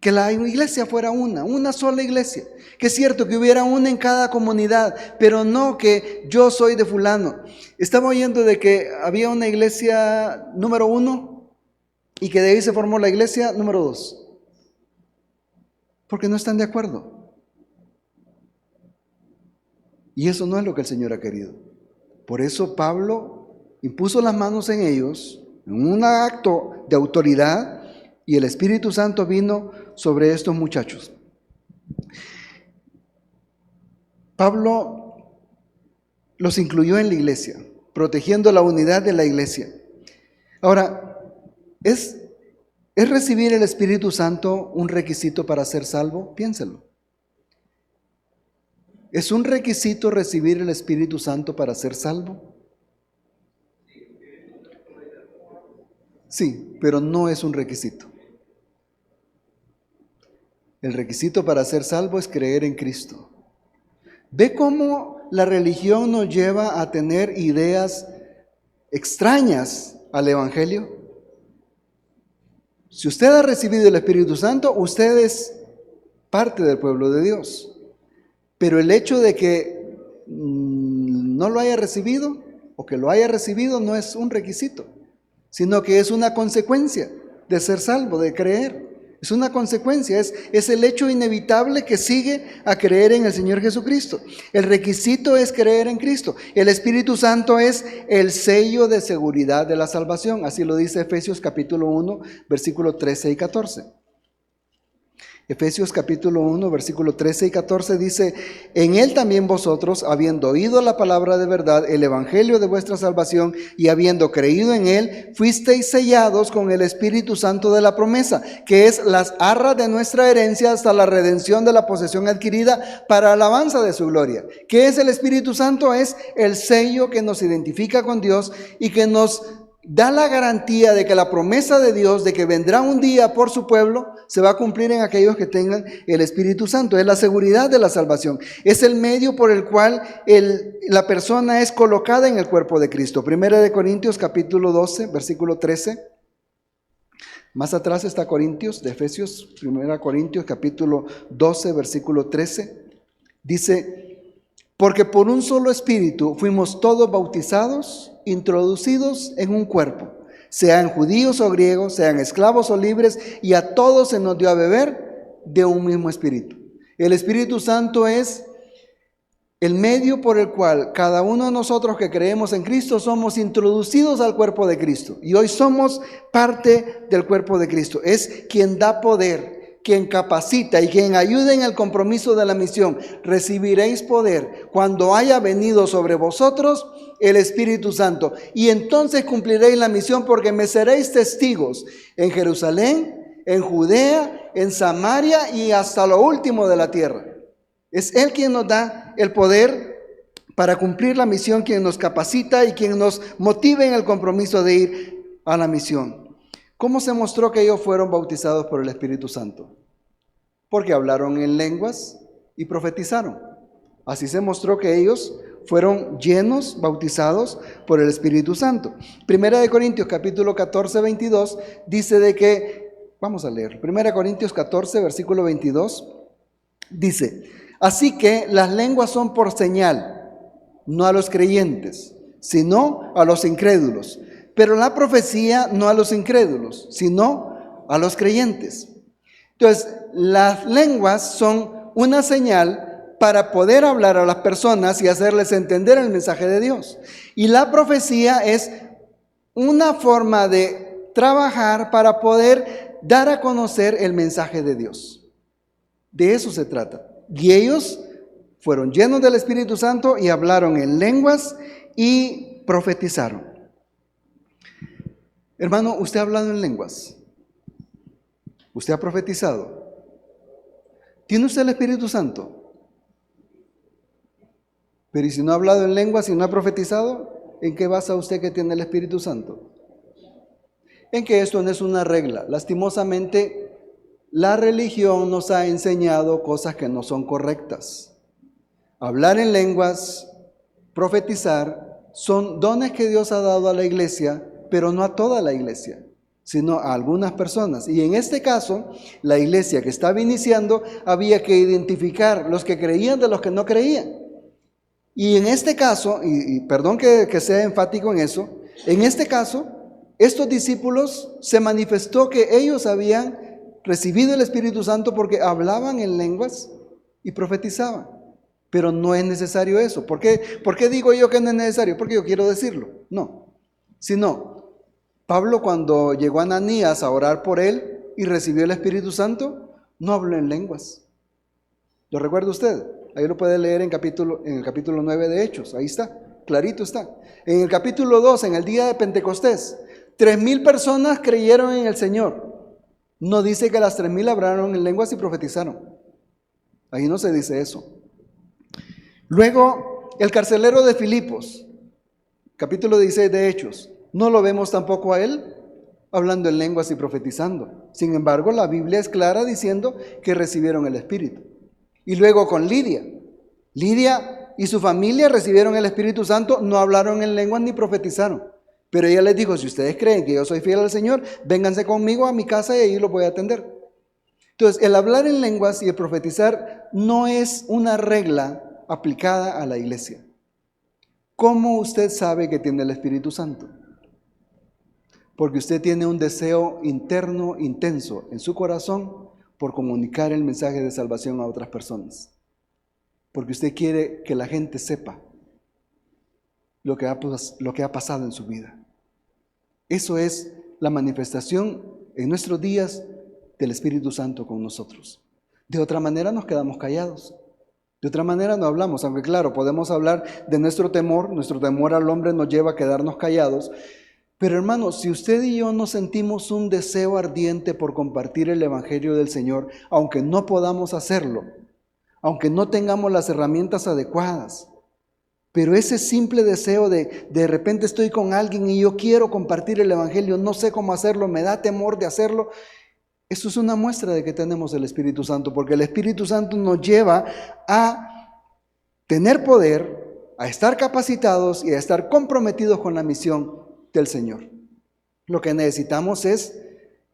que la iglesia fuera una sola iglesia. Que es cierto que hubiera una en cada comunidad, pero no que yo soy de fulano. Estaba oyendo de que había una iglesia número 1 y que de ahí se formó la iglesia número 2. Porque no están de acuerdo. Y eso no es lo que el Señor ha querido. Por eso Pablo impuso las manos en ellos, en un acto de autoridad, y el Espíritu Santo vino sobre estos muchachos. Pablo los incluyó en la iglesia, protegiendo la unidad de la iglesia. Ahora, ¿es recibir el Espíritu Santo un requisito para ser salvo? Piénselo. ¿Es un requisito recibir el Espíritu Santo para ser salvo? Sí, pero no es un requisito. El requisito para ser salvo es creer en Cristo. ¿Ve cómo la religión nos lleva a tener ideas extrañas al Evangelio? Si usted ha recibido el Espíritu Santo, usted es parte del pueblo de Dios. Pero el hecho de que no lo haya recibido o que lo haya recibido no es un requisito, sino que es una consecuencia de ser salvo, de creer. Es una consecuencia, es el hecho inevitable que sigue a creer en el Señor Jesucristo. El requisito es creer en Cristo. El Espíritu Santo es el sello de seguridad de la salvación. Así lo dice Efesios capítulo 1, versículos 13 y 14. Efesios capítulo 1, versículo 13 y 14 dice, en él también vosotros, habiendo oído la palabra de verdad, el evangelio de vuestra salvación, y habiendo creído en él, fuisteis sellados con el Espíritu Santo de la promesa, que es las arras de nuestra herencia hasta la redención de la posesión adquirida para alabanza de su gloria. ¿Qué es el Espíritu Santo? Es el sello que nos identifica con Dios y que nos da la garantía de que la promesa de Dios de que vendrá un día por su pueblo se va a cumplir en aquellos que tengan el Espíritu Santo. Es la seguridad de la salvación. Es el medio por el cual la persona es colocada en el cuerpo de Cristo. Primera de Corintios capítulo 12, versículo 13. Más atrás está Corintios, de Efesios, Primera Corintios capítulo 12, versículo 13. Dice, Porque por un solo espíritu fuimos todos bautizados, introducidos en un cuerpo, sean judíos o griegos, sean esclavos o libres, y a todos se nos dio a beber de un mismo espíritu. El Espíritu Santo es el medio por el cual cada uno de nosotros que creemos en Cristo somos introducidos al cuerpo de Cristo. Y hoy somos parte del cuerpo de Cristo. Es quien da poder, quien capacita y quien ayuda en el compromiso de la misión. Recibiréis poder cuando haya venido sobre vosotros el Espíritu Santo. Y entonces cumpliréis la misión, porque me seréis testigos en Jerusalén, en Judea, en Samaria y hasta lo último de la tierra. Es Él quien nos da el poder para cumplir la misión, quien nos capacita y quien nos motiva en el compromiso de ir a la misión. ¿Cómo se mostró que ellos fueron bautizados por el Espíritu Santo? Porque hablaron en lenguas y profetizaron. Así se mostró que ellos fueron llenos, bautizados por el Espíritu Santo. Primera de Corintios capítulo 14, 22 dice de que, vamos a leer, Primera de Corintios 14, versículo 22, dice: así que las lenguas son por señal, no a los creyentes, sino a los incrédulos. Pero la profecía no a los incrédulos, sino a los creyentes. Entonces, las lenguas son una señal para poder hablar a las personas y hacerles entender el mensaje de Dios. Y la profecía es una forma de trabajar para poder dar a conocer el mensaje de Dios. De eso se trata. Y ellos fueron llenos del Espíritu Santo y hablaron en lenguas y profetizaron. Hermano, ¿usted ha hablado en lenguas? ¿Usted ha profetizado? ¿Tiene usted el Espíritu Santo? Pero ¿y si no ha hablado en lenguas y no ha profetizado? ¿En qué basa usted que tiene el Espíritu Santo? En que esto no es una regla. Lastimosamente, la religión nos ha enseñado cosas que no son correctas. Hablar en lenguas, profetizar, son dones que Dios ha dado a la iglesia, pero no a toda la iglesia, sino a algunas personas. Y en este caso, la iglesia que estaba iniciando, había que identificar los que creían de los que no creían. Y en este caso, y perdón que sea enfático en eso, en este caso, estos discípulos se manifestó que ellos habían recibido el Espíritu Santo porque hablaban en lenguas y profetizaban. Pero no es necesario eso. ¿Por qué digo yo que no es necesario? Porque yo quiero decirlo. No. Sino, Pablo, cuando llegó a Ananías a orar por él y recibió el Espíritu Santo, no habló en lenguas. ¿Lo recuerda usted? Ahí lo puede leer en el capítulo 9 de Hechos. Ahí está, clarito está. En el capítulo 2, en el día de Pentecostés, 3,000 personas creyeron en el Señor. No dice que las 3,000 hablaron en lenguas y profetizaron. Ahí no se dice eso. Luego, el carcelero de Filipos, capítulo 16 de Hechos, no lo vemos tampoco a él hablando en lenguas y profetizando. Sin embargo, la Biblia es clara diciendo que recibieron el Espíritu. Y luego con Lidia. Lidia y su familia recibieron el Espíritu Santo, no hablaron en lenguas ni profetizaron. Pero ella les dijo: si ustedes creen que yo soy fiel al Señor, vénganse conmigo a mi casa y ahí los voy a atender. Entonces, el hablar en lenguas y el profetizar no es una regla aplicada a la iglesia. ¿Cómo usted sabe que tiene el Espíritu Santo? Porque usted tiene un deseo interno, intenso en su corazón por comunicar el mensaje de salvación a otras personas. Porque usted quiere que la gente sepa lo que ha pasado en su vida. Eso es la manifestación en nuestros días del Espíritu Santo con nosotros. De otra manera nos quedamos callados. De otra manera no hablamos, aunque claro, podemos hablar de nuestro temor al hombre nos lleva a quedarnos callados. Pero hermanos, si usted y yo no sentimos un deseo ardiente por compartir el Evangelio del Señor, aunque no podamos hacerlo, aunque no tengamos las herramientas adecuadas, pero ese simple deseo de repente estoy con alguien y yo quiero compartir el Evangelio, no sé cómo hacerlo, me da temor de hacerlo, eso es una muestra de que tenemos el Espíritu Santo, porque el Espíritu Santo nos lleva a tener poder, a estar capacitados y a estar comprometidos con la misión del Señor. Lo que necesitamos es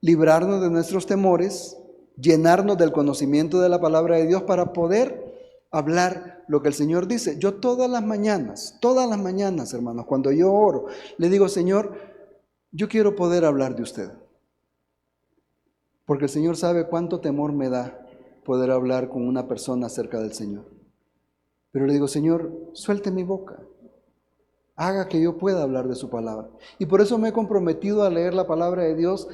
librarnos de nuestros temores, llenarnos del conocimiento de la palabra de Dios para poder hablar lo que el Señor dice. Yo todas las mañanas, hermanos, cuando yo oro, le digo, Señor, yo quiero poder hablar de usted. Porque el Señor sabe cuánto temor me da poder hablar con una persona acerca del Señor. Pero le digo, Señor, suelte mi boca. Haga que yo pueda hablar de su palabra. Y por eso me he comprometido a leer la palabra de Dios.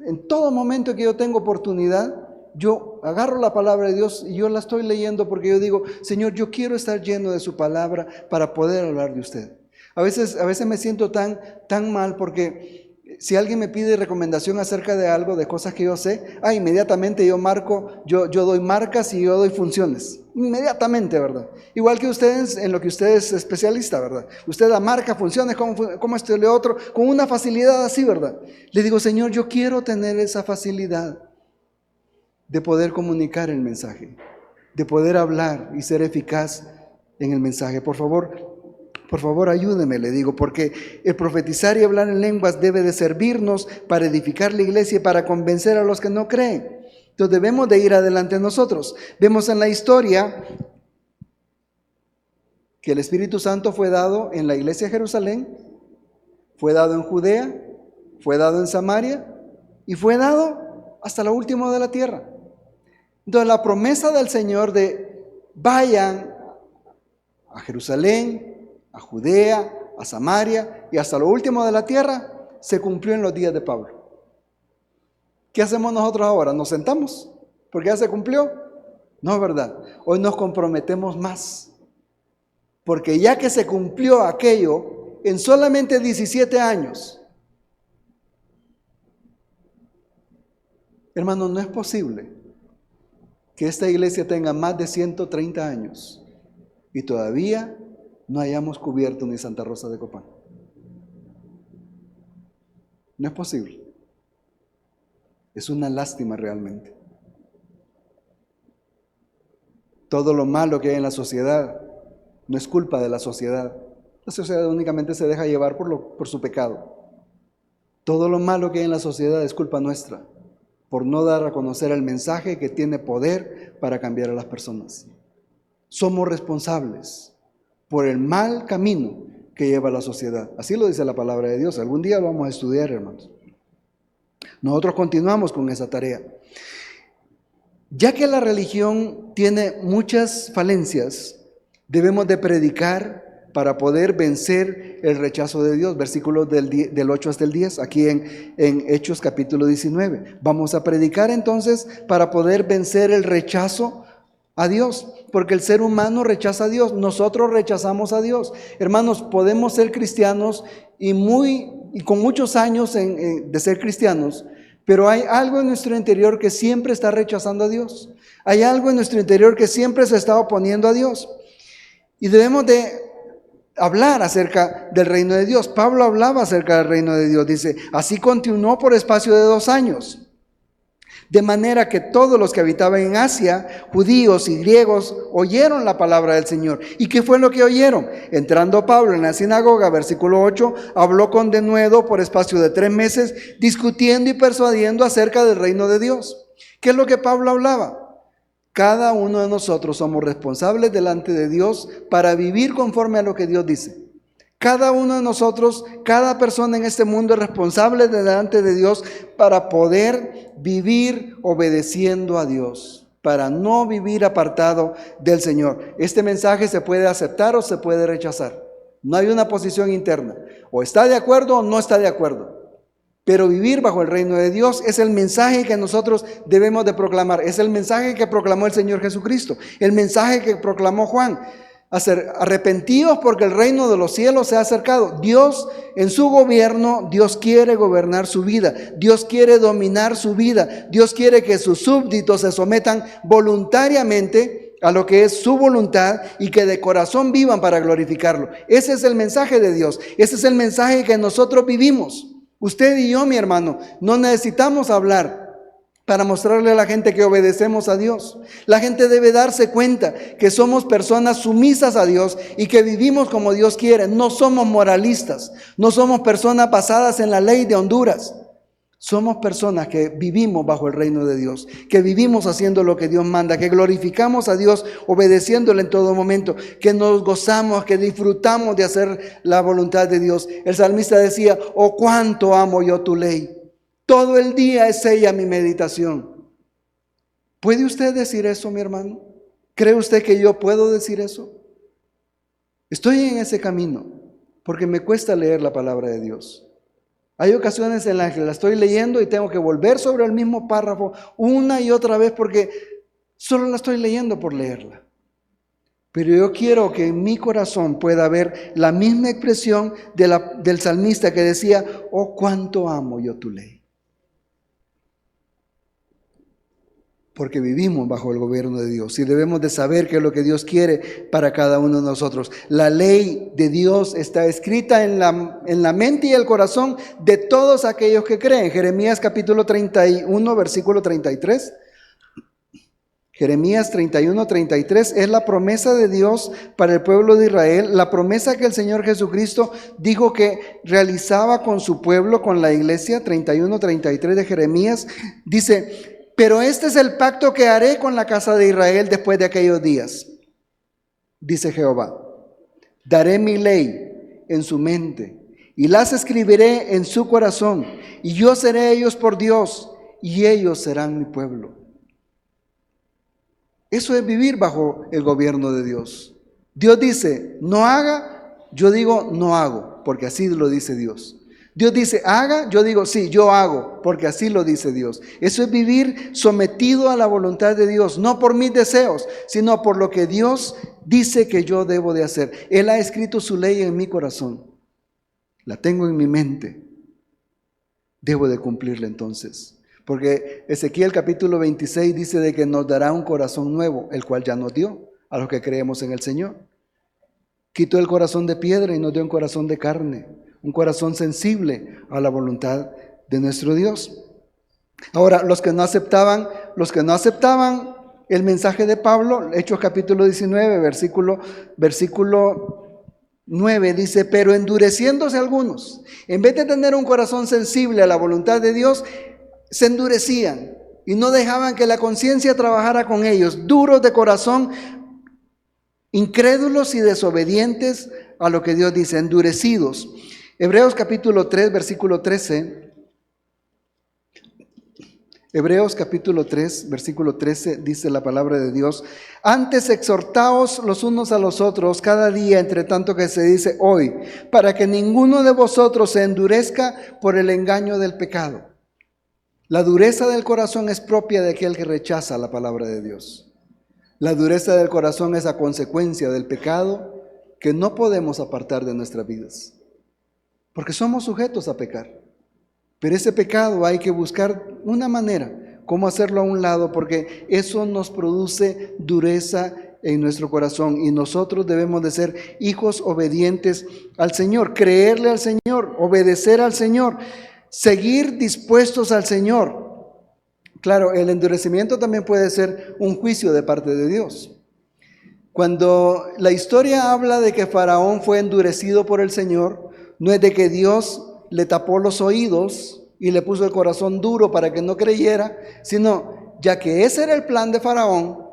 En todo momento que yo tengo oportunidad, yo agarro la palabra de Dios y yo la estoy leyendo porque yo digo, Señor, yo quiero estar lleno de su palabra para poder hablar de usted. A veces me siento tan mal porque si alguien me pide recomendación acerca de algo, de cosas que yo sé, inmediatamente yo doy marcas y yo doy funciones. Inmediatamente, ¿verdad? Igual que ustedes, en lo que usted es especialista, ¿verdad? Usted da marca, funciones, cómo esto y lo otro, con una facilidad así, ¿verdad? Le digo, Señor, yo quiero tener esa facilidad de poder comunicar el mensaje, de poder hablar y ser eficaz en el mensaje. Por favor, ayúdeme, le digo, porque el profetizar y hablar en lenguas debe de servirnos para edificar la iglesia y para convencer a los que no creen. Entonces debemos de ir adelante nosotros. Vemos en la historia que el Espíritu Santo fue dado en la iglesia de Jerusalén, fue dado en Judea, fue dado en Samaria y fue dado hasta lo último de la tierra. Entonces la promesa del Señor de vayan a Jerusalén, a Judea, a Samaria y hasta lo último de la tierra, se cumplió en los días de Pablo. ¿Qué hacemos nosotros ahora? ¿Nos sentamos? ¿Porque ya se cumplió? No, ¿verdad? Hoy nos comprometemos más. Porque ya que se cumplió aquello en solamente 17 años, hermanos, no es posible que esta iglesia tenga más de 130 años y todavía no hayamos cubierto ni Santa Rosa de Copán. No es posible. Es una lástima realmente. Todo lo malo que hay en la sociedad no es culpa de la sociedad. La sociedad únicamente se deja llevar por su pecado. Todo lo malo que hay en la sociedad es culpa nuestra, por no dar a conocer el mensaje que tiene poder para cambiar a las personas. Somos responsables por el mal camino que lleva la sociedad. Así lo dice la palabra de Dios. Algún día lo vamos a estudiar, hermanos. Nosotros continuamos con esa tarea. Ya que la religión tiene muchas falencias, debemos de predicar para poder vencer el rechazo de Dios. Versículos del 8 hasta el 10, aquí en Hechos capítulo 19. Vamos a predicar entonces para poder vencer el rechazo a Dios, porque el ser humano rechaza a Dios, nosotros rechazamos a Dios. Hermanos, podemos ser cristianos y con muchos años de ser cristianos, pero hay algo en nuestro interior que siempre está rechazando a Dios. Hay algo en nuestro interior que siempre se está oponiendo a Dios. Y debemos de hablar acerca del reino de Dios. Pablo hablaba acerca del reino de Dios. Dice, así continuó por espacio de 2 años. De manera que todos los que habitaban en Asia, judíos y griegos, oyeron la palabra del Señor. ¿Y qué fue lo que oyeron? Entrando Pablo en la sinagoga, versículo 8, habló con denuedo por espacio de 3 meses, discutiendo y persuadiendo acerca del reino de Dios. ¿Qué es lo que Pablo hablaba? Cada uno de nosotros somos responsables delante de Dios para vivir conforme a lo que Dios dice. Cada uno de nosotros, cada persona en este mundo es responsable delante de Dios para poder vivir obedeciendo a Dios, para no vivir apartado del Señor. Este mensaje se puede aceptar o se puede rechazar. No hay una posición interna. O está de acuerdo o no está de acuerdo. Pero vivir bajo el reino de Dios es el mensaje que nosotros debemos de proclamar. Es el mensaje que proclamó el Señor Jesucristo. El mensaje que proclamó Juan. Arrepentidos porque el reino de los cielos se ha acercado. Dios en su gobierno, Dios quiere gobernar su vida. Dios quiere dominar su vida. Dios quiere que sus súbditos se sometan voluntariamente a lo que es su voluntad y que de corazón vivan para glorificarlo. Ese es el mensaje de Dios. Ese es el mensaje que nosotros vivimos. Usted y yo, mi hermano, no necesitamos hablar para mostrarle a la gente que obedecemos a Dios. La gente debe darse cuenta que somos personas sumisas a Dios y que vivimos como Dios quiere. No somos moralistas, no somos personas basadas en la ley de Honduras. Somos personas que vivimos bajo el reino de Dios, que vivimos haciendo lo que Dios manda, que glorificamos a Dios obedeciéndole en todo momento, que nos gozamos, que disfrutamos de hacer la voluntad de Dios. El salmista decía: oh, cuánto amo yo tu ley. Todo el día es ella mi meditación. ¿Puede usted decir eso, mi hermano? ¿Cree usted que yo puedo decir eso? Estoy en ese camino porque me cuesta leer la palabra de Dios. Hay ocasiones en las que la estoy leyendo y tengo que volver sobre el mismo párrafo una y otra vez porque solo la estoy leyendo por leerla. Pero yo quiero que en mi corazón pueda haber la misma expresión del salmista que decía: oh, cuánto amo yo tu ley. Porque vivimos bajo el gobierno de Dios y debemos de saber qué es lo que Dios quiere para cada uno de nosotros. La ley de Dios está escrita en la mente y el corazón de todos aquellos que creen. Jeremías capítulo 31, versículo 33. Jeremías 31, 33 es la promesa de Dios para el pueblo de Israel, la promesa que el Señor Jesucristo dijo que realizaba con su pueblo, con la iglesia. 31, 33 de Jeremías dice: pero este es el pacto que haré con la casa de Israel después de aquellos días, dice Jehová. Daré mi ley en su mente y las escribiré en su corazón, y yo seré ellos por Dios y ellos serán mi pueblo. Eso es vivir bajo el gobierno de Dios. Dios dice: no haga, yo digo no hago, porque así lo dice Dios. Dios dice haga, yo digo sí, yo hago, porque así lo dice Dios. Eso es vivir sometido a la voluntad de Dios, no por mis deseos, sino por lo que Dios dice que yo debo de hacer. Él ha escrito su ley en mi corazón, la tengo en mi mente, debo de cumplirla entonces. Porque Ezequiel capítulo 26 dice de que nos dará un corazón nuevo, el cual ya nos dio a los que creemos en el Señor. Quitó el corazón de piedra y nos dio un corazón de carne, un corazón sensible a la voluntad de nuestro Dios. Ahora, los que no aceptaban el mensaje de Pablo, Hechos capítulo 19, versículo 9 dice: pero endureciéndose algunos, en vez de tener un corazón sensible a la voluntad de Dios, se endurecían y no dejaban que la conciencia trabajara con ellos, duros de corazón, incrédulos y desobedientes a lo que Dios dice, endurecidos. Hebreos capítulo 3, versículo 13. Hebreos capítulo 3, versículo 13 dice la palabra de Dios: antes exhortaos los unos a los otros cada día, entre tanto que se dice hoy, para que ninguno de vosotros se endurezca por el engaño del pecado. La dureza del corazón es propia de aquel que rechaza la palabra de Dios. La dureza del corazón es a consecuencia del pecado que no podemos apartar de nuestras vidas, porque somos sujetos a pecar. Pero ese pecado hay que buscar una manera, cómo hacerlo a un lado, porque eso nos produce dureza en nuestro corazón y nosotros debemos de ser hijos obedientes al Señor, creerle al Señor, obedecer al Señor, seguir dispuestos al Señor. Claro, el endurecimiento también puede ser un juicio de parte de Dios. Cuando la historia habla de que Faraón fue endurecido por el Señor, no es de que Dios le tapó los oídos y le puso el corazón duro para que no creyera, sino ya que ese era el plan de Faraón,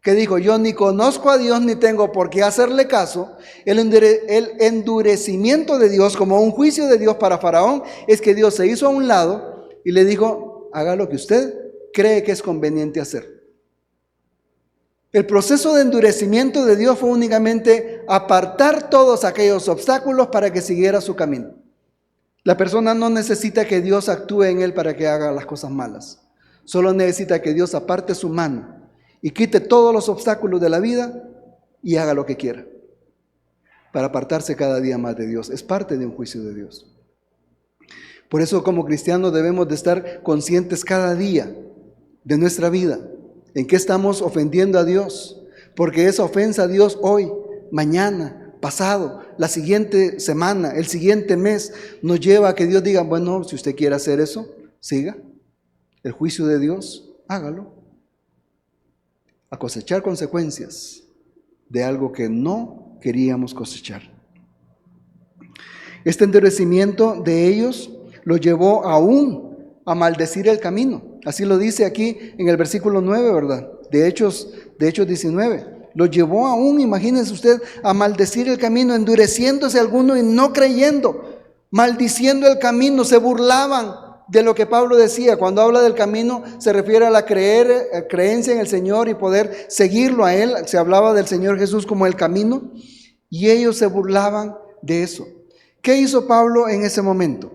que dijo: yo ni conozco a Dios ni tengo por qué hacerle caso. El endurecimiento de Dios como un juicio de Dios para Faraón es que Dios se hizo a un lado y le dijo: haga lo que usted cree que es conveniente hacer. El proceso de endurecimiento de Dios fue únicamente apartar todos aquellos obstáculos para que siguiera su camino. La persona no necesita que Dios actúe en él para que haga las cosas malas. Solo necesita que Dios aparte su mano y quite todos los obstáculos de la vida y haga lo que quiera para apartarse cada día más de Dios. Es parte de un juicio de Dios. Por eso, como cristianos, debemos de estar conscientes cada día de nuestra vida, en qué estamos ofendiendo a Dios, porque esa ofensa a Dios hoy, mañana, pasado, la siguiente semana, el siguiente mes, nos lleva a que Dios diga: bueno, si usted quiere hacer eso, siga. El juicio de Dios, hágalo. A cosechar consecuencias de algo que no queríamos cosechar. Este endurecimiento de ellos lo llevó aún a maldecir el camino. Así lo dice aquí en el versículo 9, ¿verdad? De Hechos 19. Lo llevó aún, imagínense usted, a maldecir el camino, endureciéndose alguno y no creyendo, maldiciendo el camino, se burlaban de lo que Pablo decía. Cuando habla del camino se refiere a la creencia en el Señor y poder seguirlo a Él. Se hablaba del Señor Jesús como el camino y ellos se burlaban de eso. ¿Qué hizo Pablo en ese momento?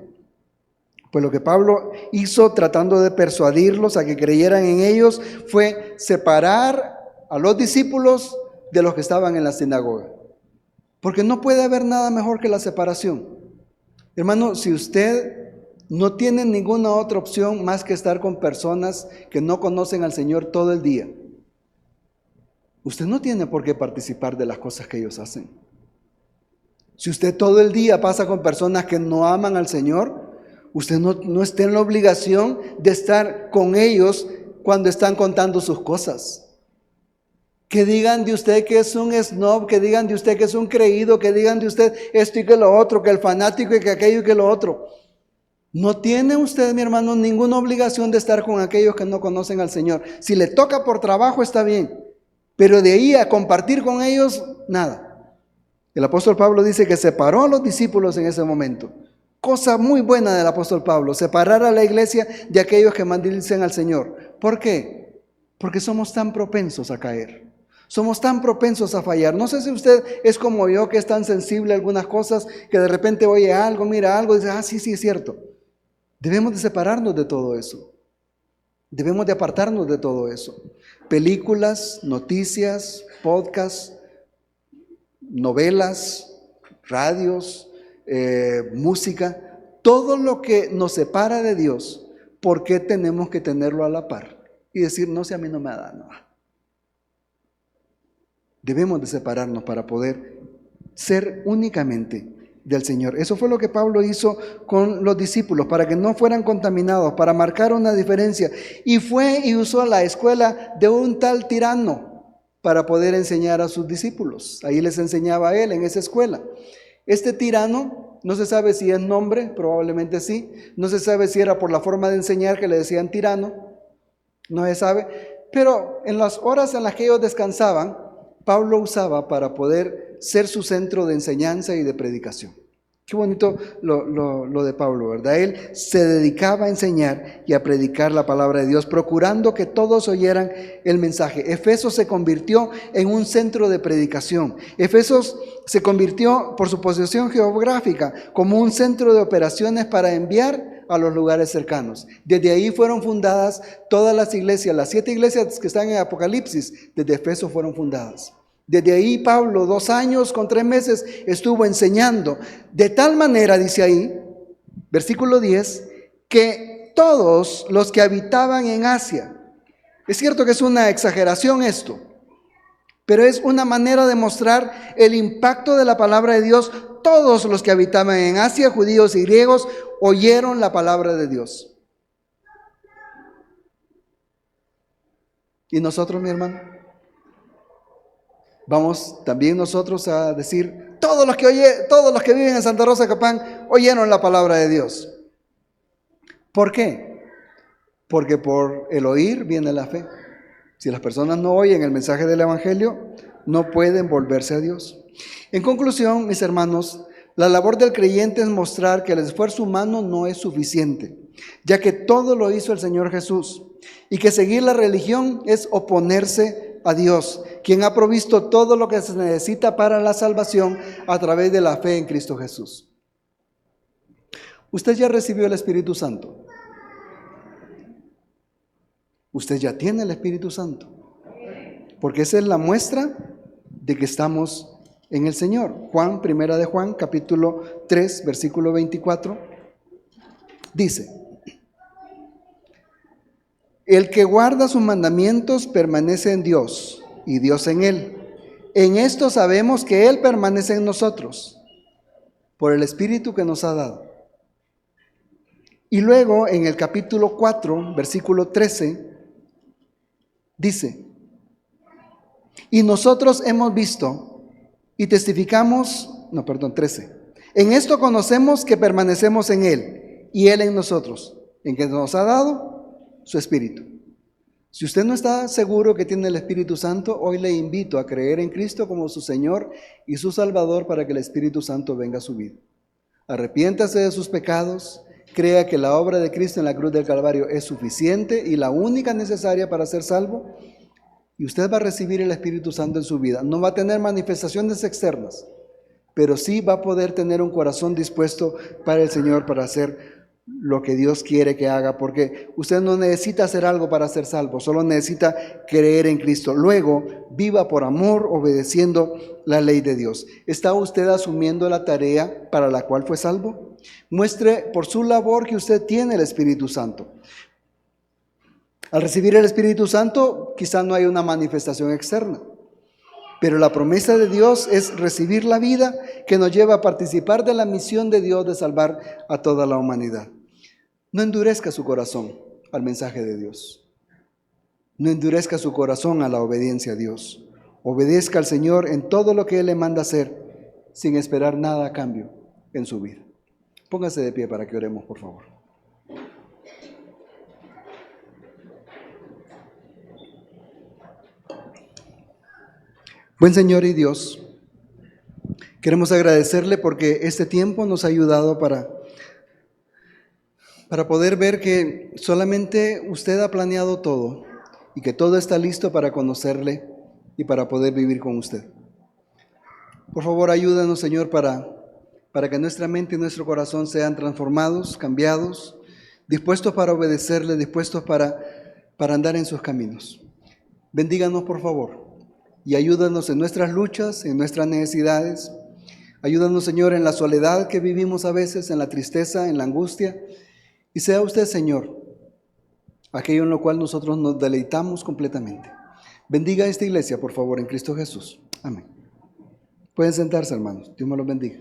Pues lo que Pablo hizo tratando de persuadirlos a que creyeran en ellos fue separar a los discípulos de los que estaban en la sinagoga. Porque no puede haber nada mejor que la separación. Hermano, si usted no tiene ninguna otra opción más que estar con personas que no conocen al Señor todo el día, usted no tiene por qué participar de las cosas que ellos hacen. Si usted todo el día pasa con personas que no aman al Señor, usted no está en la obligación de estar con ellos cuando están contando sus cosas. Que digan de usted que es un snob, que digan de usted que es un creído, que digan de usted esto y que lo otro, que el fanático y que aquello y que lo otro. No tiene usted, mi hermano, ninguna obligación de estar con aquellos que no conocen al Señor. Si le toca por trabajo está bien, pero de ahí a compartir con ellos, nada. El apóstol Pablo dice que separó a los discípulos en ese momento. Cosa muy buena del apóstol Pablo, separar a la iglesia de aquellos que maldicen al Señor. ¿Por qué? Porque somos tan propensos a caer. Somos tan propensos a fallar. No sé si usted es como yo, que es tan sensible a algunas cosas, que de repente oye algo, mira algo y dice, sí, es cierto. Debemos de separarnos de todo eso. Debemos de apartarnos de todo eso. Películas, noticias, podcasts, novelas, radios, música, todo lo que nos separa de Dios, ¿por qué tenemos que tenerlo a la par? Y decir, no sé, a mí no me da nada. Debemos de separarnos para poder ser únicamente del Señor. Eso fue lo que Pablo hizo con los discípulos, para que no fueran contaminados, para marcar una diferencia. Y fue y usó la escuela de un tal tirano para poder enseñar a sus discípulos. Ahí les enseñaba a él en esa escuela. Este tirano, no se sabe si es nombre, probablemente sí. No se sabe si era por la forma de enseñar que le decían tirano. No se sabe. Pero en las horas en las que ellos descansaban, Pablo usaba para poder ser su centro de enseñanza y de predicación. Qué bonito lo de Pablo, ¿verdad? Él se dedicaba a enseñar y a predicar la palabra de Dios, procurando que todos oyeran el mensaje. Efesos se convirtió en un centro de predicación. Efesos se convirtió, por su posición geográfica, como un centro de operaciones para enviar a los lugares cercanos. Desde ahí fueron fundadas todas las iglesias, las 7 iglesias que están en Apocalipsis, desde Efesos fueron fundadas. Desde ahí Pablo 2 años con 3 meses estuvo enseñando, de tal manera, dice ahí, versículo 10, que todos los que habitaban en Asia, es cierto que es una exageración esto, pero es una manera de mostrar el impacto de la palabra de Dios. Todos los que habitaban en Asia, judíos y griegos, oyeron la palabra de Dios. ¿Y nosotros, mi hermano? Vamos también nosotros a decir, todos los que viven en Santa Rosa de Capán oyeron la palabra de Dios. ¿Por qué? Porque por el oír viene la fe. Si las personas no oyen el mensaje del Evangelio, no pueden volverse a Dios. En conclusión, mis hermanos, la labor del creyente es mostrar que el esfuerzo humano no es suficiente, ya que todo lo hizo el Señor Jesús, y que seguir la religión es oponerse a Dios, quien ha provisto todo lo que se necesita para la salvación a través de la fe en Cristo Jesús. Usted ya recibió el Espíritu Santo. Usted ya tiene el Espíritu Santo, porque esa es la muestra de que estamos en el Señor. Primera de Juan, capítulo 3, versículo 24, dice: el que guarda sus mandamientos permanece en Dios y Dios en él. En esto sabemos que Él permanece en nosotros, por el Espíritu que nos ha dado. Y luego en el capítulo 4, versículo 13, dice: y nosotros hemos visto y testificamos, 13. En esto conocemos que permanecemos en Él y Él en nosotros, ¿En qué nos ha dado? Su Espíritu. Si usted no está seguro que tiene el Espíritu Santo, hoy le invito a creer en Cristo como su Señor y su Salvador para que el Espíritu Santo venga a su vida. Arrepiéntase de sus pecados, crea que la obra de Cristo en la cruz del Calvario es suficiente y la única necesaria para ser salvo, y usted va a recibir el Espíritu Santo en su vida. No va a tener manifestaciones externas, pero sí va a poder tener un corazón dispuesto para el Señor, para hacer lo que Dios quiere que haga, porque usted no necesita hacer algo para ser salvo, solo necesita creer en Cristo. Luego, viva por amor, obedeciendo la ley de Dios. ¿Está usted asumiendo la tarea para la cual fue salvo? Muestre por su labor que usted tiene el Espíritu Santo. Al recibir el Espíritu Santo, quizá no hay una manifestación externa, pero la promesa de Dios es recibir la vida que nos lleva a participar de la misión de Dios de salvar a toda la humanidad. No endurezca su corazón al mensaje de Dios. No endurezca su corazón a la obediencia a Dios. Obedezca al Señor en todo lo que Él le manda hacer, sin esperar nada a cambio en su vida. Póngase de pie para que oremos, por favor. Buen Señor y Dios, queremos agradecerle porque este tiempo nos ha ayudado para poder ver que solamente usted ha planeado todo y que todo está listo para conocerle y para poder vivir con usted. Por favor, ayúdanos, Señor, para que nuestra mente y nuestro corazón sean transformados, cambiados, dispuestos para obedecerle, dispuestos para andar en sus caminos. Bendíganos, por favor, y ayúdanos en nuestras luchas, en nuestras necesidades. Ayúdanos, Señor, en la soledad que vivimos a veces, en la tristeza, en la angustia. Y sea usted, Señor, aquello en lo cual nosotros nos deleitamos completamente. Bendiga a esta iglesia, por favor, en Cristo Jesús. Amén. Pueden sentarse, hermanos. Dios me los bendiga.